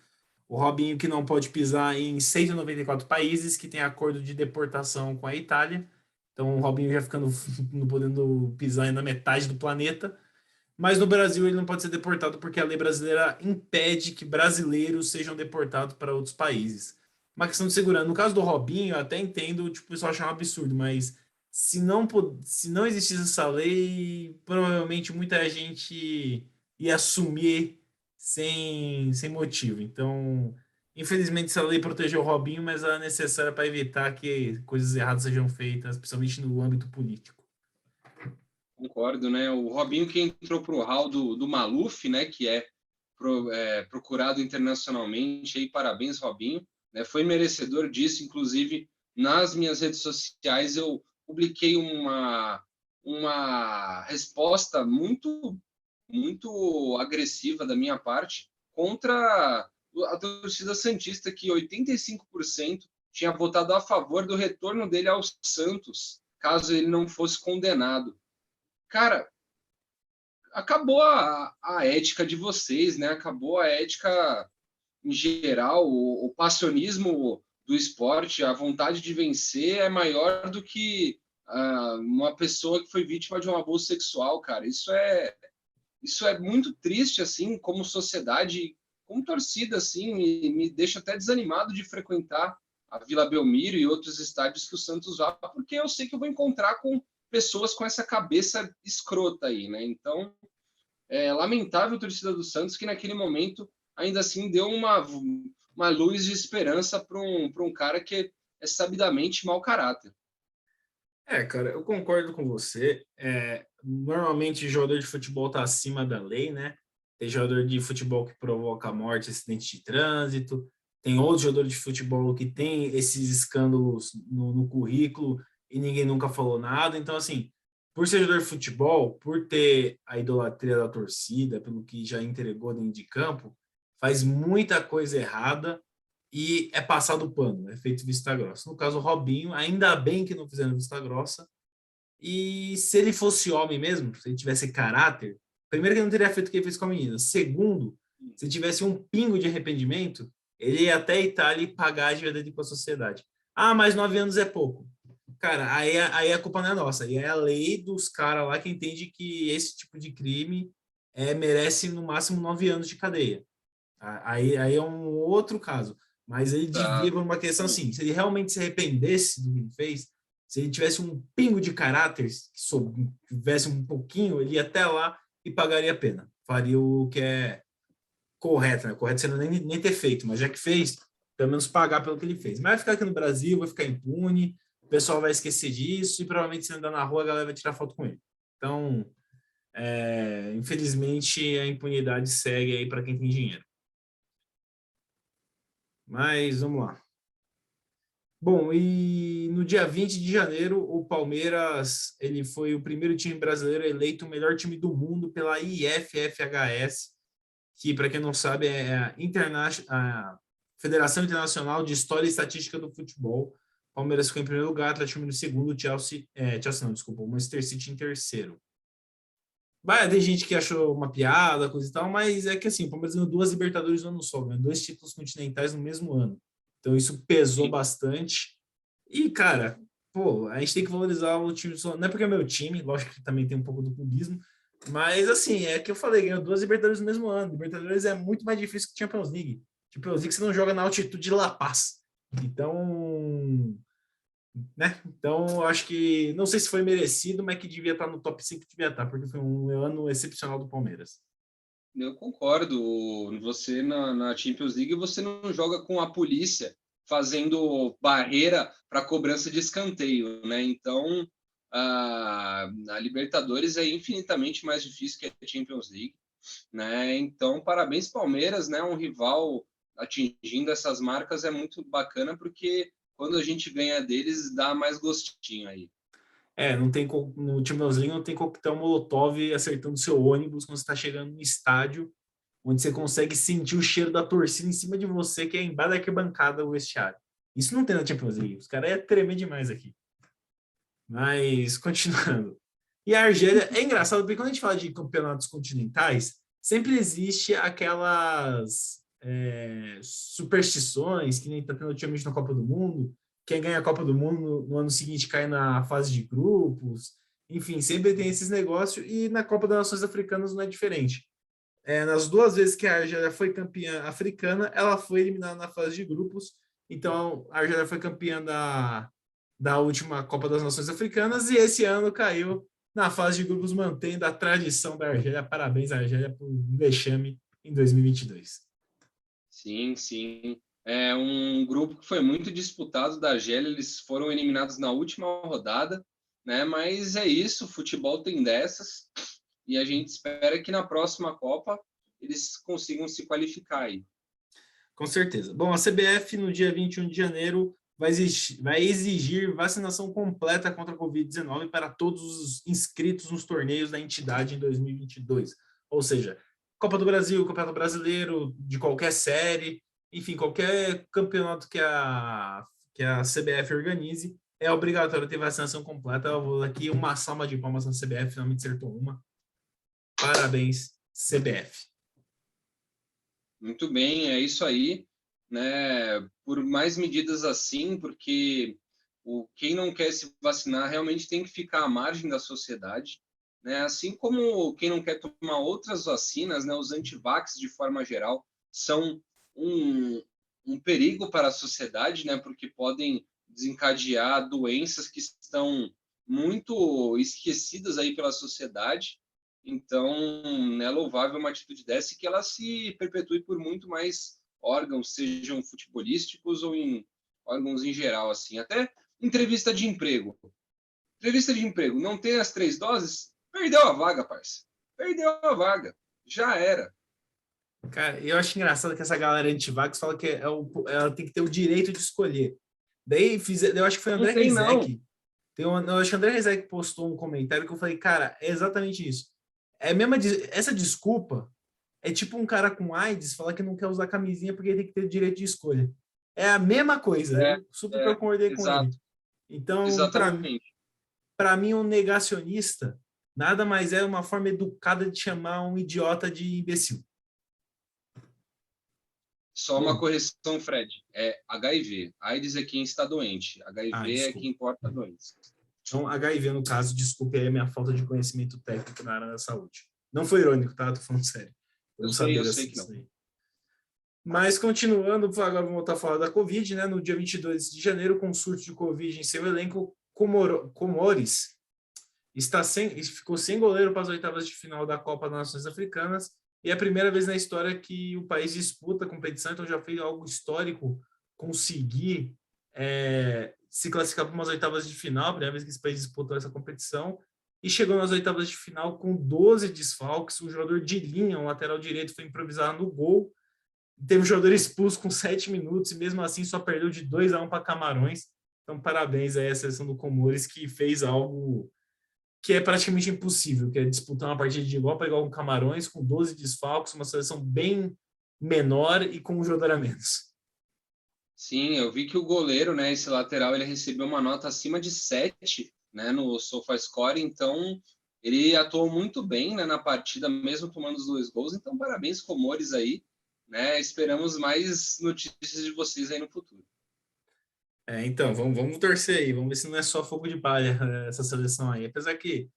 O Robinho que não pode pisar em 194 países, que tem acordo de deportação com a Itália. Então o Robinho já ficando não podendo pisar na metade do planeta. Mas no Brasil ele não pode ser deportado porque a lei brasileira impede que brasileiros sejam deportados para outros países. Uma questão de segurança. No caso do Robinho, eu até entendo, tipo, o pessoal achar um absurdo, mas se não existisse essa lei, provavelmente muita gente ia assumir sem motivo. Então, infelizmente, essa lei protegeu o Robinho, mas ela é necessária para evitar que coisas erradas sejam feitas, principalmente no âmbito político. Concordo, né? O Robinho que entrou pro hall do Maluf, né? Que procurado internacionalmente. Aí, parabéns, Robinho. Né? Foi merecedor disso. Inclusive, nas minhas redes sociais, eu publiquei uma resposta muito agressiva da minha parte contra a torcida santista, que 85% tinha votado a favor do retorno dele ao Santos, caso ele não fosse condenado. Cara, acabou a ética de vocês, né? Acabou a ética em geral, o passionismo do esporte, a vontade de vencer é maior do que uma pessoa que foi vítima de um abuso sexual, cara. Isso é muito triste, assim, como sociedade, como torcida, assim, me deixa até desanimado de frequentar a Vila Belmiro e outros estádios que o Santos vá, porque eu sei que eu vou encontrar com pessoas com essa cabeça escrota aí, né? Então, é lamentável a torcida do Santos que naquele momento ainda assim deu uma luz de esperança para um cara que é sabidamente mau caráter. Cara, eu concordo com você. Normalmente, jogador de futebol está acima da lei, né? Tem jogador de futebol que provoca morte, acidente de trânsito. Tem outro jogador de futebol que tem esses escândalos no currículo e ninguém nunca falou nada. Então, assim, por ser jogador de futebol, por ter a idolatria da torcida, pelo que já entregou dentro de campo, faz muita coisa errada e é passado o pano, é feito vista grossa. No caso, o Robinho, ainda bem que não fizeram vista grossa. E se ele fosse homem mesmo, se ele tivesse caráter, primeiro que ele não teria feito o que ele fez com a menina. Segundo, se tivesse um pingo de arrependimento, ele ia até a Itália e pagar a dívida dele com a sociedade. Ah, mas 9 anos é pouco. Cara, aí a culpa não é nossa. Aí é a lei dos caras lá que entende que esse tipo de crime merece no máximo 9 anos de cadeia. Aí é um outro caso. Mas ele devia, Tá? por uma questão assim, se ele realmente se arrependesse do que ele fez, se ele tivesse um pingo de caráter, que tivesse um pouquinho, ele ia até lá e pagaria a pena. Faria o que é correto, né? Correto sendo nem ter feito, mas já que fez, pelo menos pagar pelo que ele fez. Mas vai ficar aqui no Brasil, vai ficar impune, o pessoal vai esquecer disso e provavelmente se andar na rua a galera vai tirar foto com ele. Então, infelizmente, a impunidade segue aí para quem tem dinheiro. Mas vamos lá. Bom, e no dia 20 de janeiro, o Palmeiras ele foi o primeiro time brasileiro eleito o melhor time do mundo pela IFFHS, que, para quem não sabe, é a Federação Internacional de História e Estatística do Futebol. O Palmeiras ficou em primeiro lugar, Atlético Mineiro em segundo, Chelsea não, desculpa, o Manchester City em terceiro. Vai, tem gente que achou uma piada, coisa e tal, mas é que assim, o Palmeiras ganhou 2 Libertadores no ano só, né? 2 títulos continentais no mesmo ano. Então isso pesou Sim. bastante. E, cara, pô, a gente tem que valorizar o time. Não é porque é meu time, lógico que também tem um pouco do clubismo, mas assim, é que eu falei, ganhou 2 Libertadores no mesmo ano. Libertadores é muito mais difícil que Champions League. Champions League você não joga na altitude de La Paz. Então, né? Então, acho que não sei se foi merecido, mas que devia estar no top 5, devia estar, porque foi um ano excepcional do Palmeiras. Eu concordo. Você na Champions League você não joga com a polícia fazendo barreira para cobrança de escanteio, né? Então a Libertadores é infinitamente mais difícil que a Champions League, né? Então parabéns Palmeiras, né? Um rival atingindo essas marcas é muito bacana porque quando a gente ganha deles dá mais gostinho aí. Não tem no Champions League não tem coquetel Molotov acertando seu ônibus quando você está chegando no estádio, onde você consegue sentir o cheiro da torcida em cima de você, que é embaixo da arquibancada o vestiário. Isso não tem na Champions League. Os caras é tremer demais aqui. Mas, continuando. E a Argélia, é engraçado, porque quando a gente fala de campeonatos continentais, sempre existe aquelas superstições, que nem está tendo ultimamente na Copa do Mundo, quem ganha a Copa do Mundo no ano seguinte cai na fase de grupos, enfim, sempre tem esses negócios, e na Copa das Nações Africanas não é diferente. Nas 2 vezes que a Argélia foi campeã africana, ela foi eliminada na fase de grupos, então a Argélia foi campeã da última Copa das Nações Africanas e esse ano caiu na fase de grupos, mantendo a tradição da Argélia. Parabéns, Argélia, por um vexame em 2022. Sim, sim. É um grupo que foi muito disputado da Argélia, eles foram eliminados na última rodada, né? Mas é isso, o futebol tem dessas, e a gente espera que na próxima Copa eles consigam se qualificar aí. Com certeza. Bom, a CBF, no dia 21 de janeiro, vai exigir vacinação completa contra a Covid-19 para todos os inscritos nos torneios da entidade em 2022. Ou seja, Copa do Brasil, Campeonato Brasileiro, de qualquer série, enfim, qualquer campeonato que a CBF organize, é obrigatório ter vacinação completa. Eu vou aqui uma salva de palmas na CBF, finalmente acertou uma. Parabéns, CBF. Muito bem, é isso aí, né? Por mais medidas assim, porque quem não quer se vacinar realmente tem que ficar à margem da sociedade, né? Assim como quem não quer tomar outras vacinas, né? Os antivax, de forma geral, são um, um perigo para a sociedade, né? Porque podem desencadear doenças que estão muito esquecidas aí pela sociedade. Então, é louvável uma atitude dessa e que ela se perpetue por muito mais órgãos, sejam futebolísticos ou em órgãos em geral, assim. Até entrevista de emprego. Entrevista de emprego, não tem as 3 doses? Perdeu a vaga, parça. Perdeu a vaga. Já era. Cara, eu acho engraçado que essa galera anti-vax fala que ela tem que ter o direito de escolher. Daí, eu acho que foi o Não André tem, não. Rizek. Eu acho que o André Rizek postou um comentário que eu falei, cara, é exatamente isso. É a mesma, essa desculpa é tipo um cara com AIDS falar que não quer usar camisinha porque tem que ter direito de escolha. É a mesma coisa, É, eu super concordei com ele. exato. Então, Exatamente. para mim, um negacionista nada mais é uma forma educada de chamar um idiota de imbecil. Só uma Bom, correção, Fred. É HIV. AIDS é quem está doente. HIV é desculpa. quem porta a doença. Então, HIV, no caso, desculpe aí a minha falta de conhecimento técnico na área da saúde. Não foi irônico, tá? Tô falando sério. Eu não sabia Eu sei que não. disso aí. Mas, continuando, agora vamos voltar a falar da Covid, né? No dia 22 de janeiro, com surto de Covid em seu elenco, Comores ficou sem goleiro para as oitavas de final da Copa das Nações Africanas e é a primeira vez na história que o país disputa a competição, então já fez algo histórico conseguir se classificar para umas oitavas de final, a primeira vez que esse país disputou essa competição, e chegou nas oitavas de final com 12 desfalques, um jogador de linha, um lateral direito, foi improvisar no gol, teve um jogador expulso com 7 minutos, e mesmo assim só perdeu de 2-1 para Camarões, então parabéns aí à seleção do Comores, que fez algo que é praticamente impossível, que é disputar uma partida de igual para igual com Camarões, com 12 desfalques, uma seleção bem menor e com um jogador a menos. Sim, eu vi que o goleiro, né, esse lateral, ele recebeu uma nota acima de 7, né, no SofaScore, então ele atuou muito bem, né, na partida, mesmo tomando os 2 gols, então parabéns, Comores aí, né, esperamos mais notícias de vocês aí no futuro. Então, vamos torcer aí, vamos ver se não é só fogo de palha essa seleção aí. Apesar que,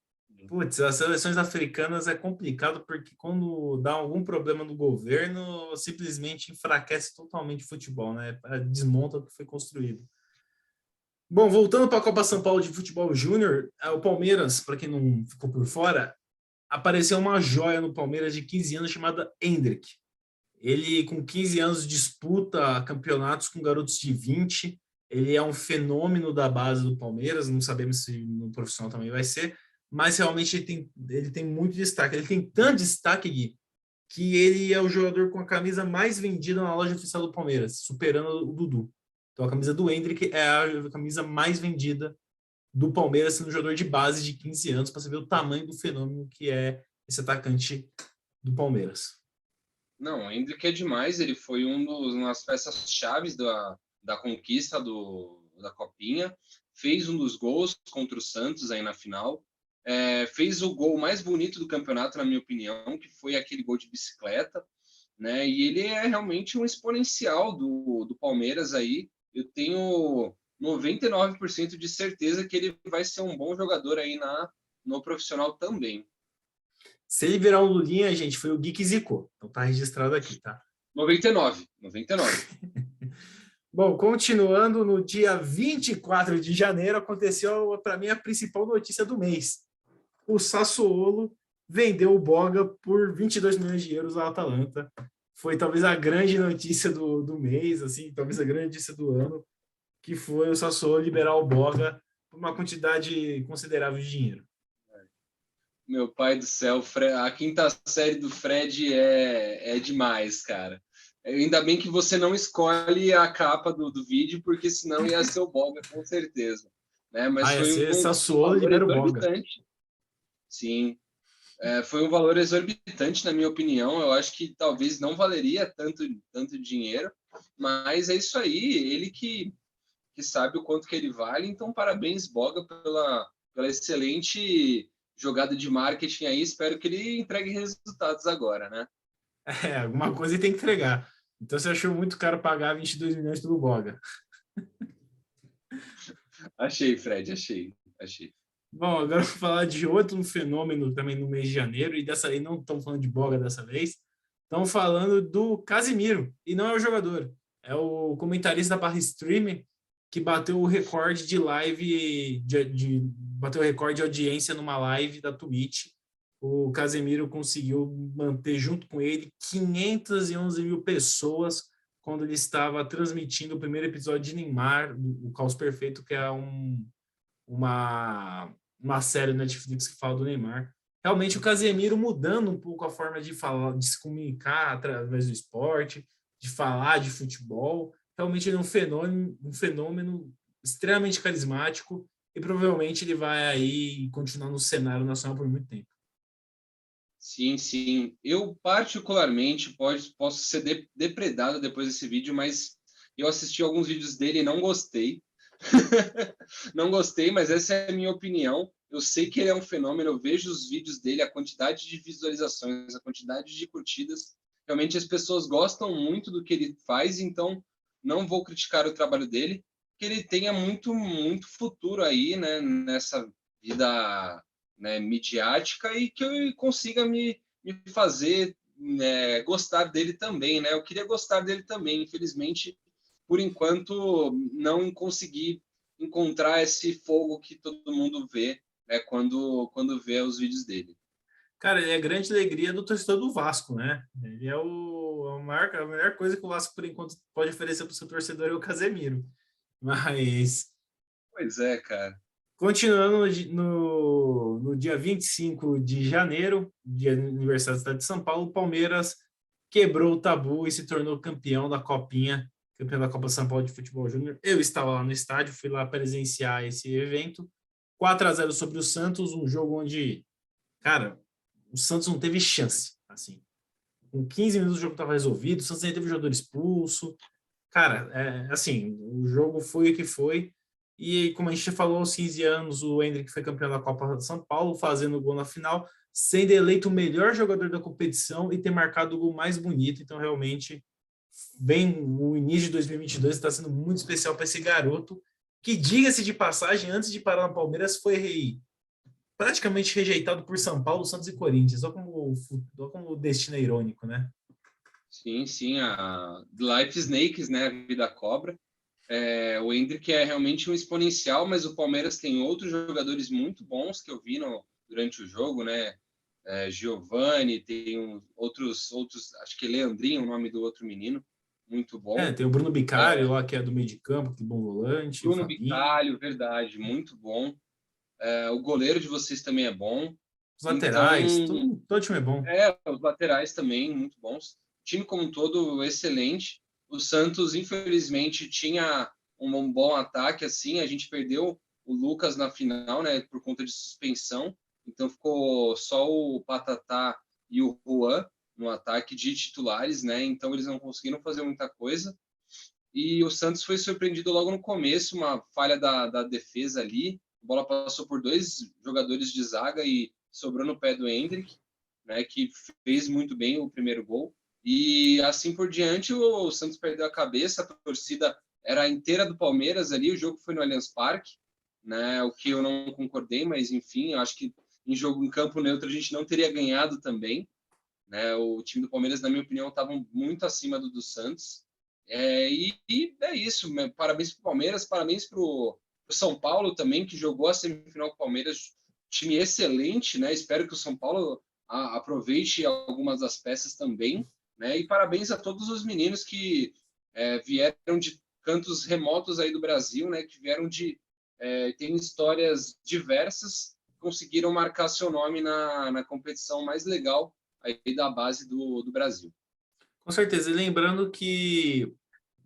putz, as seleções africanas é complicado porque quando dá algum problema no governo, simplesmente enfraquece totalmente o futebol, né? Desmonta o que foi construído. Bom, voltando para a Copa São Paulo de Futebol Júnior, o Palmeiras, para quem não ficou por fora, apareceu uma joia no Palmeiras de 15 anos chamada Endrick. Ele, com 15 anos, disputa campeonatos com garotos de 20. Ele é um fenômeno da base do Palmeiras. Não sabemos se no profissional também vai ser, mas realmente ele tem muito destaque. Ele tem tanto destaque, Gui, que ele é o jogador com a camisa mais vendida na loja oficial do Palmeiras, superando o Dudu. Então a camisa do Endrick é a camisa mais vendida do Palmeiras, sendo um jogador de base de 15 anos, para você ver o tamanho do fenômeno que é esse atacante do Palmeiras. Não, o Endrick é demais, ele foi uma das peças-chave da conquista da Copinha, fez um dos gols contra o Santos aí na final, fez o gol mais bonito do campeonato, na minha opinião, que foi aquele gol de bicicleta, né? E ele é realmente um exponencial do Palmeiras aí. Eu tenho 99% de certeza que ele vai ser um bom jogador aí no profissional também. Se ele virar um Lulinha, gente, foi o Gui que zicou. Então tá registrado aqui, tá? 99. Bom, continuando, no dia 24 de janeiro aconteceu para mim a principal notícia do mês. O Sassuolo vendeu o Boga por 22 milhões de euros à Atalanta. Foi talvez a grande notícia do mês, assim, talvez a grande notícia do ano, que foi o Sassuolo liberar o Boga por uma quantidade considerável de dinheiro. Meu pai do céu, a quinta série do Fred é demais, cara. Ainda bem que você não escolhe a capa do vídeo, porque senão ia ser o Boga, com certeza. Né? Mas Ia foi ser um Sassuolo valor libera o Boga. exorbitante. Sim, foi um valor exorbitante, na minha opinião. Eu acho que talvez não valeria tanto dinheiro, mas é isso aí. Ele que sabe o quanto que ele vale. Então, parabéns, Boga, pela excelente jogada de marketing aí. Espero que ele entregue resultados agora, né? Alguma coisa ele tem que entregar. Então você achou muito caro pagar 22 milhões pelo Boga. Achei, Fred, achei. Bom, agora eu vou falar de outro fenômeno também no mês de janeiro, e dessa vez não estamos falando de Boga dessa vez, estamos falando do Casimiro, e não é o jogador, é o comentarista da barra stream que bateu o recorde de live, bateu o recorde de audiência numa live da Twitch. O Casemiro conseguiu manter junto com ele 511 mil pessoas quando ele estava transmitindo o primeiro episódio de Neymar, o Caos Perfeito, que é uma série na Netflix que fala do Neymar. Realmente o Casemiro mudando um pouco a forma de falar, de se comunicar através do esporte, de falar de futebol. Realmente ele é um fenômeno extremamente carismático e provavelmente ele vai aí continuar no cenário nacional por muito tempo. Sim, sim. Eu, particularmente, posso ser depredado depois desse vídeo, mas eu assisti alguns vídeos dele e não gostei. Não gostei, mas essa é a minha opinião. Eu sei que ele é um fenômeno, eu vejo os vídeos dele, a quantidade de visualizações, a quantidade de curtidas. Realmente as pessoas gostam muito do que ele faz, então não vou criticar o trabalho dele, que ele tenha muito, muito futuro aí, né, nessa vida, né, midiática e que eu consiga me fazer, né, gostar dele também, né? Eu queria gostar dele também, infelizmente, por enquanto, não consegui encontrar esse fogo que todo mundo vê, né, quando vê os vídeos dele. Cara, ele é a grande alegria do torcedor do Vasco, né? Ele é a melhor coisa que o Vasco, por enquanto, pode oferecer para o seu torcedor é o Casemiro. Mas, Pois é, cara. continuando no dia 25 de janeiro, dia do aniversário do Estado de São Paulo, o Palmeiras quebrou o tabu e se tornou campeão da Copinha, campeão da Copa São Paulo de Futebol Júnior. Eu estava lá no estádio, fui lá presenciar esse evento. 4-0 sobre o Santos, um jogo onde, cara, o Santos não teve chance, assim. Com 15 minutos o jogo estava resolvido, o Santos nem teve jogador expulso. Cara, assim, o jogo foi o que foi. E como a gente falou, aos 15 anos, o Endrick foi campeão da Copa de São Paulo, fazendo o gol na final, sendo eleito o melhor jogador da competição e ter marcado o gol mais bonito. Então, realmente, vem o início de 2022, está sendo muito especial para esse garoto, que, diga-se de passagem, antes de parar no Palmeiras, foi praticamente rejeitado por São Paulo, Santos e Corinthians. Olha como o destino é irônico, né? Sim, sim, a Life Snakes, né, a vida cobra. O Endrick é realmente um exponencial, mas o Palmeiras tem outros jogadores muito bons que eu vi durante o jogo, né? Giovani, tem outros, acho que Leandrinho, o nome do outro menino, muito bom. Tem o Bruno Bicário lá, que é do meio de campo, que bom volante, o Bruno Fabinho. Bicalho, verdade, muito bom. O goleiro de vocês também é bom. Os Então, laterais, todo time é bom. os laterais também, muito bons. O time como um todo, excelente. O Santos, infelizmente, tinha um bom ataque, assim, a gente perdeu o Lucas na final, né, por conta de suspensão. Então, ficou só o Patatá e o Juan no ataque de titulares, né? Então, eles não conseguiram fazer muita coisa. E o Santos foi surpreendido logo no começo, uma falha da defesa ali. A bola passou por dois jogadores de zaga e sobrou no pé do Endrick, né, que fez muito bem o primeiro gol. E assim por diante, o Santos perdeu a cabeça, a torcida era inteira do Palmeiras ali, o jogo foi no Allianz Parque, né, o que eu não concordei, mas enfim, eu acho que em campo neutro a gente não teria ganhado também, né? O time do Palmeiras, na minha opinião, estava muito acima do Santos. E é isso. Parabéns para o Palmeiras, parabéns para o São Paulo também, que jogou a semifinal com o Palmeiras. Time excelente, né? Espero que o São Paulo aproveite algumas das peças também. Né? E parabéns a todos os meninos que vieram de cantos remotos aí do Brasil, né? Que vieram tem histórias diversas, conseguiram marcar seu nome na competição mais legal aí da base do Brasil. Com certeza. E lembrando que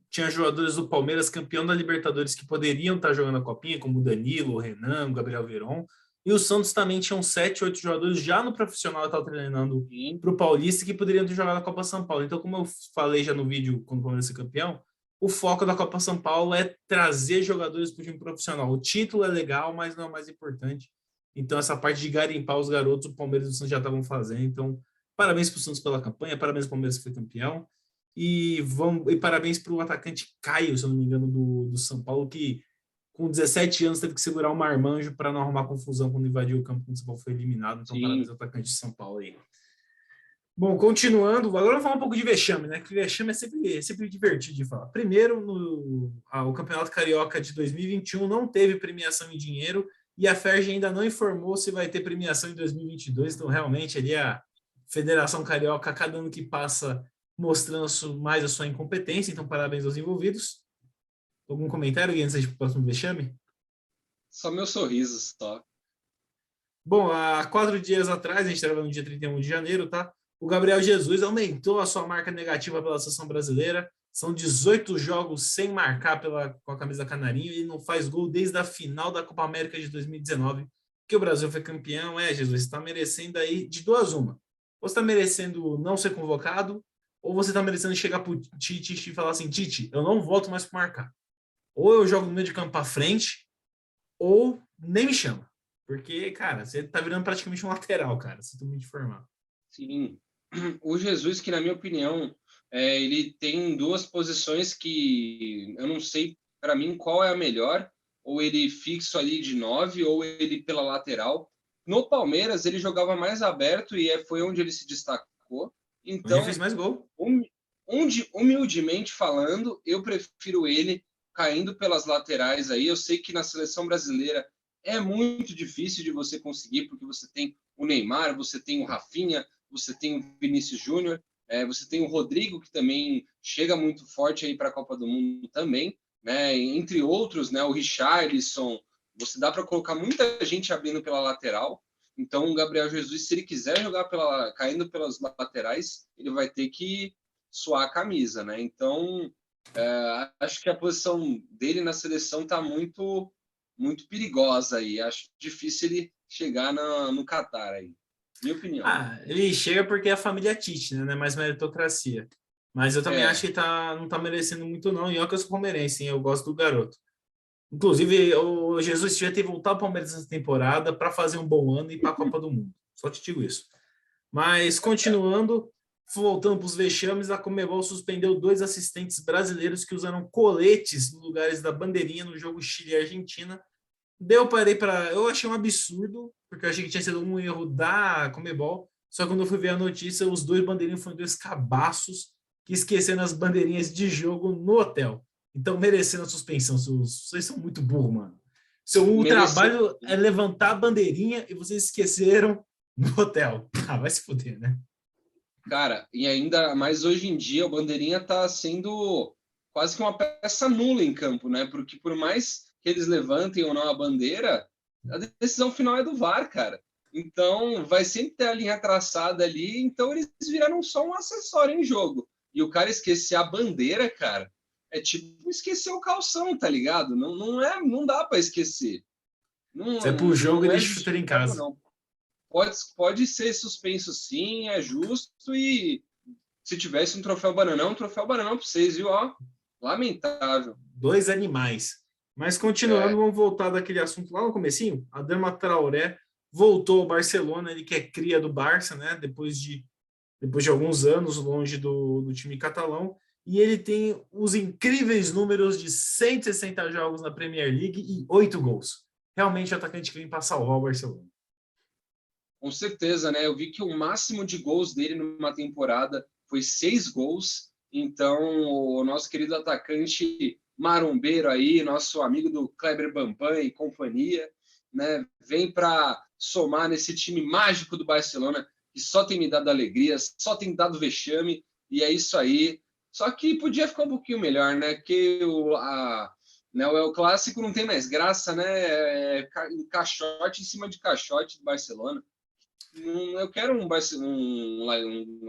tinha jogadores do Palmeiras campeão da Libertadores que poderiam estar jogando a Copinha, como o Danilo, o Renan, o Gabriel Veron. E o Santos também tinha uns 7, 8 jogadores já no profissional que estavam treinando para o Paulista que poderiam ter jogado a Copa São Paulo. Então, como eu falei já no vídeo quando o Palmeiras foi campeão, o foco da Copa São Paulo é trazer jogadores para o time profissional. O título é legal, mas não é o mais importante. Então, essa parte de garimpar os garotos, o Palmeiras e o Santos já estavam fazendo. Então, Parabéns para o Santos pela campanha, parabéns para o Palmeiras que foi campeão. E parabéns para o atacante Caio, se eu não me engano, do São Paulo, que com 17 anos teve que segurar o marmanjo para não arrumar confusão quando invadiu o campo quando o São Paulo foi eliminado. Então, parabéns Sim, ao atacante de São Paulo aí. Bom, continuando, agora vamos falar um pouco de vexame, né? Que vexame é sempre divertido de falar. Primeiro, o Campeonato Carioca de 2021 não teve premiação em dinheiro e a Ferg ainda não informou se vai ter premiação em 2022. Então, realmente, ali a Federação Carioca, cada ano que passa, mostrando mais a sua incompetência. Então, parabéns aos envolvidos. Algum comentário, Gui, antes de ir para o próximo vexame? só meu sorriso, só. Bom, há 4 dias atrás, a gente estava no dia 31 de janeiro, tá? O Gabriel Jesus aumentou a sua marca negativa pela seleção brasileira. São 18 jogos sem marcar com a camisa canarinho e não faz gol desde a final da Copa América de 2019, que o Brasil foi campeão. Jesus, você está merecendo aí de duas uma. Ou você está merecendo não ser convocado, ou você está merecendo chegar para o Tite e falar assim, Tite, eu não volto mais para marcar. Ou eu jogo no meio de campo para frente, ou nem me chama. Porque, cara, você tá virando praticamente um lateral, cara, se tu me informar. Sim. O Jesus, que na minha opinião, ele tem duas posições que eu não sei para mim qual é a melhor, ou ele fixo ali de 9, ou ele pela lateral. No Palmeiras, ele jogava mais aberto e foi onde ele se destacou. Onde ele fez Então, mais gol. humildemente falando, eu prefiro ele caindo pelas laterais aí. Eu sei que na seleção brasileira é muito difícil de você conseguir, porque você tem o Neymar, você tem o Rafinha, você tem o Vinícius Júnior, você tem o Rodrigo, que também chega muito forte aí para a Copa do Mundo também, né? Entre outros, né? O Richarlison, você dá para colocar muita gente abrindo pela lateral. Então, o Gabriel Jesus, se ele quiser jogar caindo pelas laterais, ele vai ter que suar a camisa, né? Então, acho que a posição dele na seleção está muito, muito perigosa aí. Acho difícil ele chegar no Catar aí. Minha opinião. Ele chega porque é a família Tite, né? Não é mais meritocracia. Mas eu também acho É, que não tá merecendo muito, não. E olha que eu sou palmeirense, hein? Eu gosto do garoto. Inclusive, o Jesus devia ter voltado ao Palmeiras essa temporada para fazer um bom ano e ir para a Copa do Mundo. Só te digo isso. Mas, continuando, voltando para os vexames, a Conmebol suspendeu 2 assistentes brasileiros que usaram coletes no lugares da bandeirinha no jogo Chile e Argentina. Eu achei um absurdo, porque eu achei que tinha sido um erro da Comebol. Só que quando eu fui ver a notícia, os dois bandeirinhos foram dois cabaços que esqueceram as bandeirinhas de jogo no hotel. Então, merecendo a suspensão. Vocês são muito burros, mano. O mereceu. trabalho é levantar a bandeirinha e vocês esqueceram no hotel. Vai se fuder, né? Cara, e ainda mais hoje em dia, o Bandeirinha está sendo quase que uma peça nula em campo, né? Porque por mais que eles levantem ou não a bandeira, a decisão final é do VAR, cara. Então, vai sempre ter a linha traçada ali, então eles viraram só um acessório em jogo. E o cara esquecer a bandeira, cara, é tipo esquecer o calção, tá ligado? Não dá para esquecer. Você Não, é pro jogo e não é deixa o chuteiro em justificável, casa. não. Pode ser suspenso sim, é justo, e se tivesse um troféu bananão para vocês, viu? Ó, lamentável. Dois animais. Mas continuando, É, vamos voltar daquele assunto lá no comecinho. A Dama Traoré voltou ao Barcelona, ele que é cria do Barça, né? Depois de alguns anos longe do time catalão. E ele tem os incríveis números de 160 jogos na Premier League e 8 gols. Realmente o atacante que vem para salvar o Barcelona. com certeza, né? Eu vi que o máximo de gols dele numa temporada foi 6 gols. Então, o nosso querido atacante marombeiro aí, nosso amigo do Kleber Bambam e companhia, né? Vem para somar nesse time mágico do Barcelona, que só tem me dado alegria, só tem dado vexame, e é isso aí. Só que podia ficar um pouquinho melhor, né? Porque né, o El Clássico não tem mais graça, né? Caixote em cima de caixote do Barcelona. Eu quero um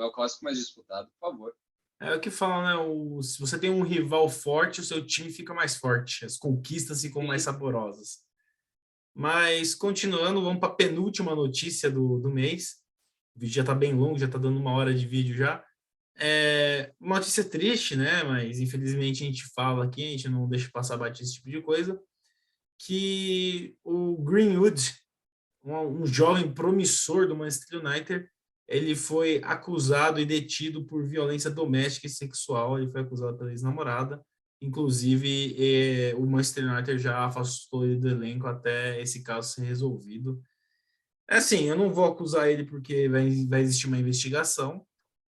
El Clássico mais disputado, por favor. É o que falam, né? Se você tem um rival forte, o seu time fica mais forte. As conquistas ficam mais Sim. saborosas. Mas, continuando, vamos para a penúltima notícia do mês. O vídeo já está bem longo, já está dando 1 hora de vídeo já. É uma notícia triste, né? Mas infelizmente a gente fala aqui, a gente não deixa passar batido esse tipo de coisa. Que o Greenwood, um jovem promissor do Manchester United, ele foi acusado e detido por violência doméstica e sexual. Ele foi acusado pela ex-namorada. Inclusive, o Manchester United já afastou ele do elenco até esse caso ser resolvido. É assim, eu não vou acusar ele porque vai existir uma investigação,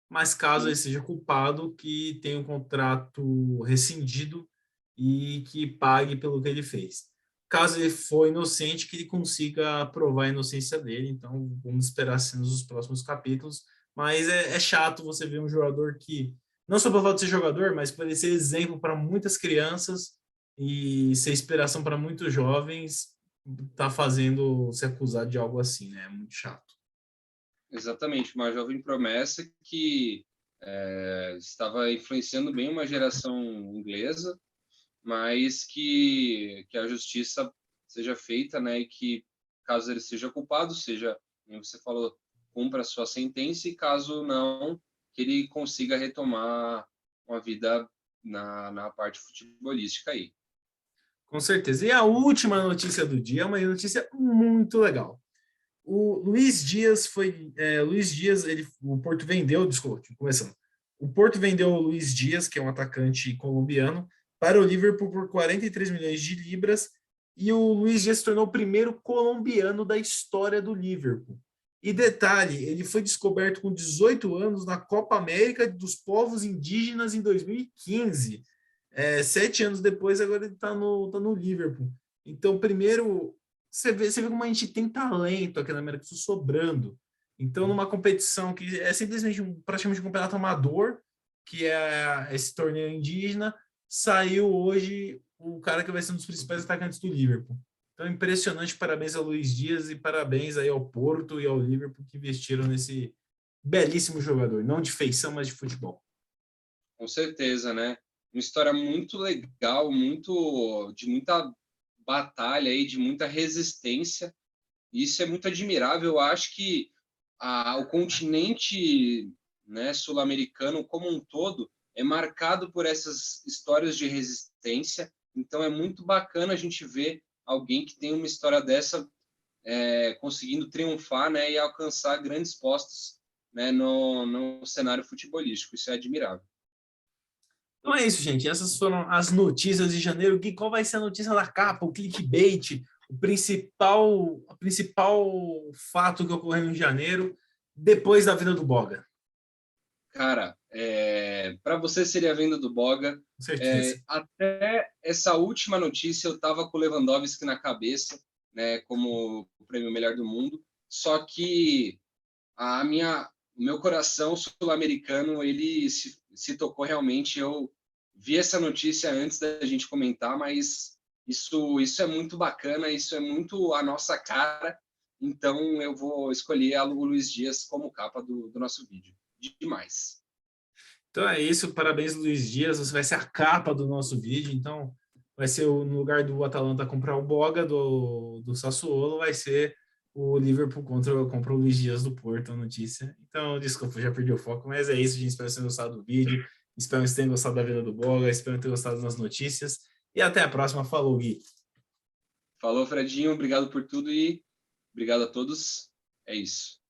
mas caso ele Sim, seja culpado, que tenha um contrato rescindido e que pague pelo que ele fez. Caso ele for inocente, que ele consiga provar a inocência dele. Então, vamos esperar cenas nos próximos capítulos. Mas é chato você ver um jogador que, não só pelo fato de ser jogador, mas por ele ser exemplo para muitas crianças e ser inspiração para muitos jovens, tá fazendo se acusar de algo assim, né? É muito chato. exatamente, uma jovem promessa que estava influenciando bem uma geração inglesa, mas que a justiça seja feita, né, e que caso ele seja culpado, seja, como você falou, cumpra a sua sentença, e caso não, que ele consiga retomar uma vida na parte futebolística aí. Com certeza. E a última notícia do dia é uma notícia muito legal. O Luiz Dias Luiz Dias, o Porto vendeu, desculpa, começando. O Porto vendeu o Luiz Dias, que é um atacante colombiano, para o Liverpool por 43 milhões de libras, e o Luiz Dias se tornou o primeiro colombiano da história do Liverpool. E detalhe, ele foi descoberto com 18 anos na Copa América dos Povos Indígenas em 2015. 7 anos depois, agora ele tá no Liverpool. Então, primeiro, você vê como a gente tem talento aqui na América do Sul sobrando. Então, numa competição que é simplesmente praticamente um campeonato amador, que é esse torneio indígena, saiu hoje o cara que vai ser um dos principais atacantes do Liverpool. Então, impressionante, parabéns ao Luiz Dias e parabéns aí ao Porto e ao Liverpool que investiram nesse belíssimo jogador, não de feição, mas de futebol. Com certeza, né? Uma história muito legal, muito de muita batalha aí, de muita resistência. Isso é muito admirável. Eu acho que o continente, né, sul-americano como um todo é marcado por essas histórias de resistência. Então é muito bacana a gente ver alguém que tem uma história dessa conseguindo triunfar, né, e alcançar grandes postos, né, no cenário futebolístico. Isso é admirável. Então é isso, gente. Essas foram as notícias de janeiro. Gui, qual vai ser a notícia da capa, o clickbait, o principal fato que ocorreu em janeiro, depois da vida do Boga? Cara, para você seria a venda do Boga. Com certeza. Até essa última notícia eu estava com o Lewandowski na cabeça, né, como o prêmio melhor do mundo. Só que o meu coração sul-americano ele se tocou realmente. Eu vi essa notícia antes da gente comentar, mas isso é muito bacana, isso é muito a nossa cara. Então eu vou escolher o Luiz Dias como capa do nosso vídeo. Demais. Então é isso. Parabéns, Luiz Dias. Você vai ser a capa do nosso vídeo. Então, vai ser no lugar do Atalanta comprar o Boga do Sassuolo, vai ser o Liverpool compra o Luiz Dias do Porto, a notícia. Então, desculpa, já perdi o foco, mas é isso, gente. Espero que vocês tenham gostado do vídeo. Espero que vocês tenham gostado da vida do Boga. Espero que tenham gostado das notícias. E até a próxima. Falou, Gui. Falou, Fredinho. Obrigado por tudo e obrigado a todos. É isso.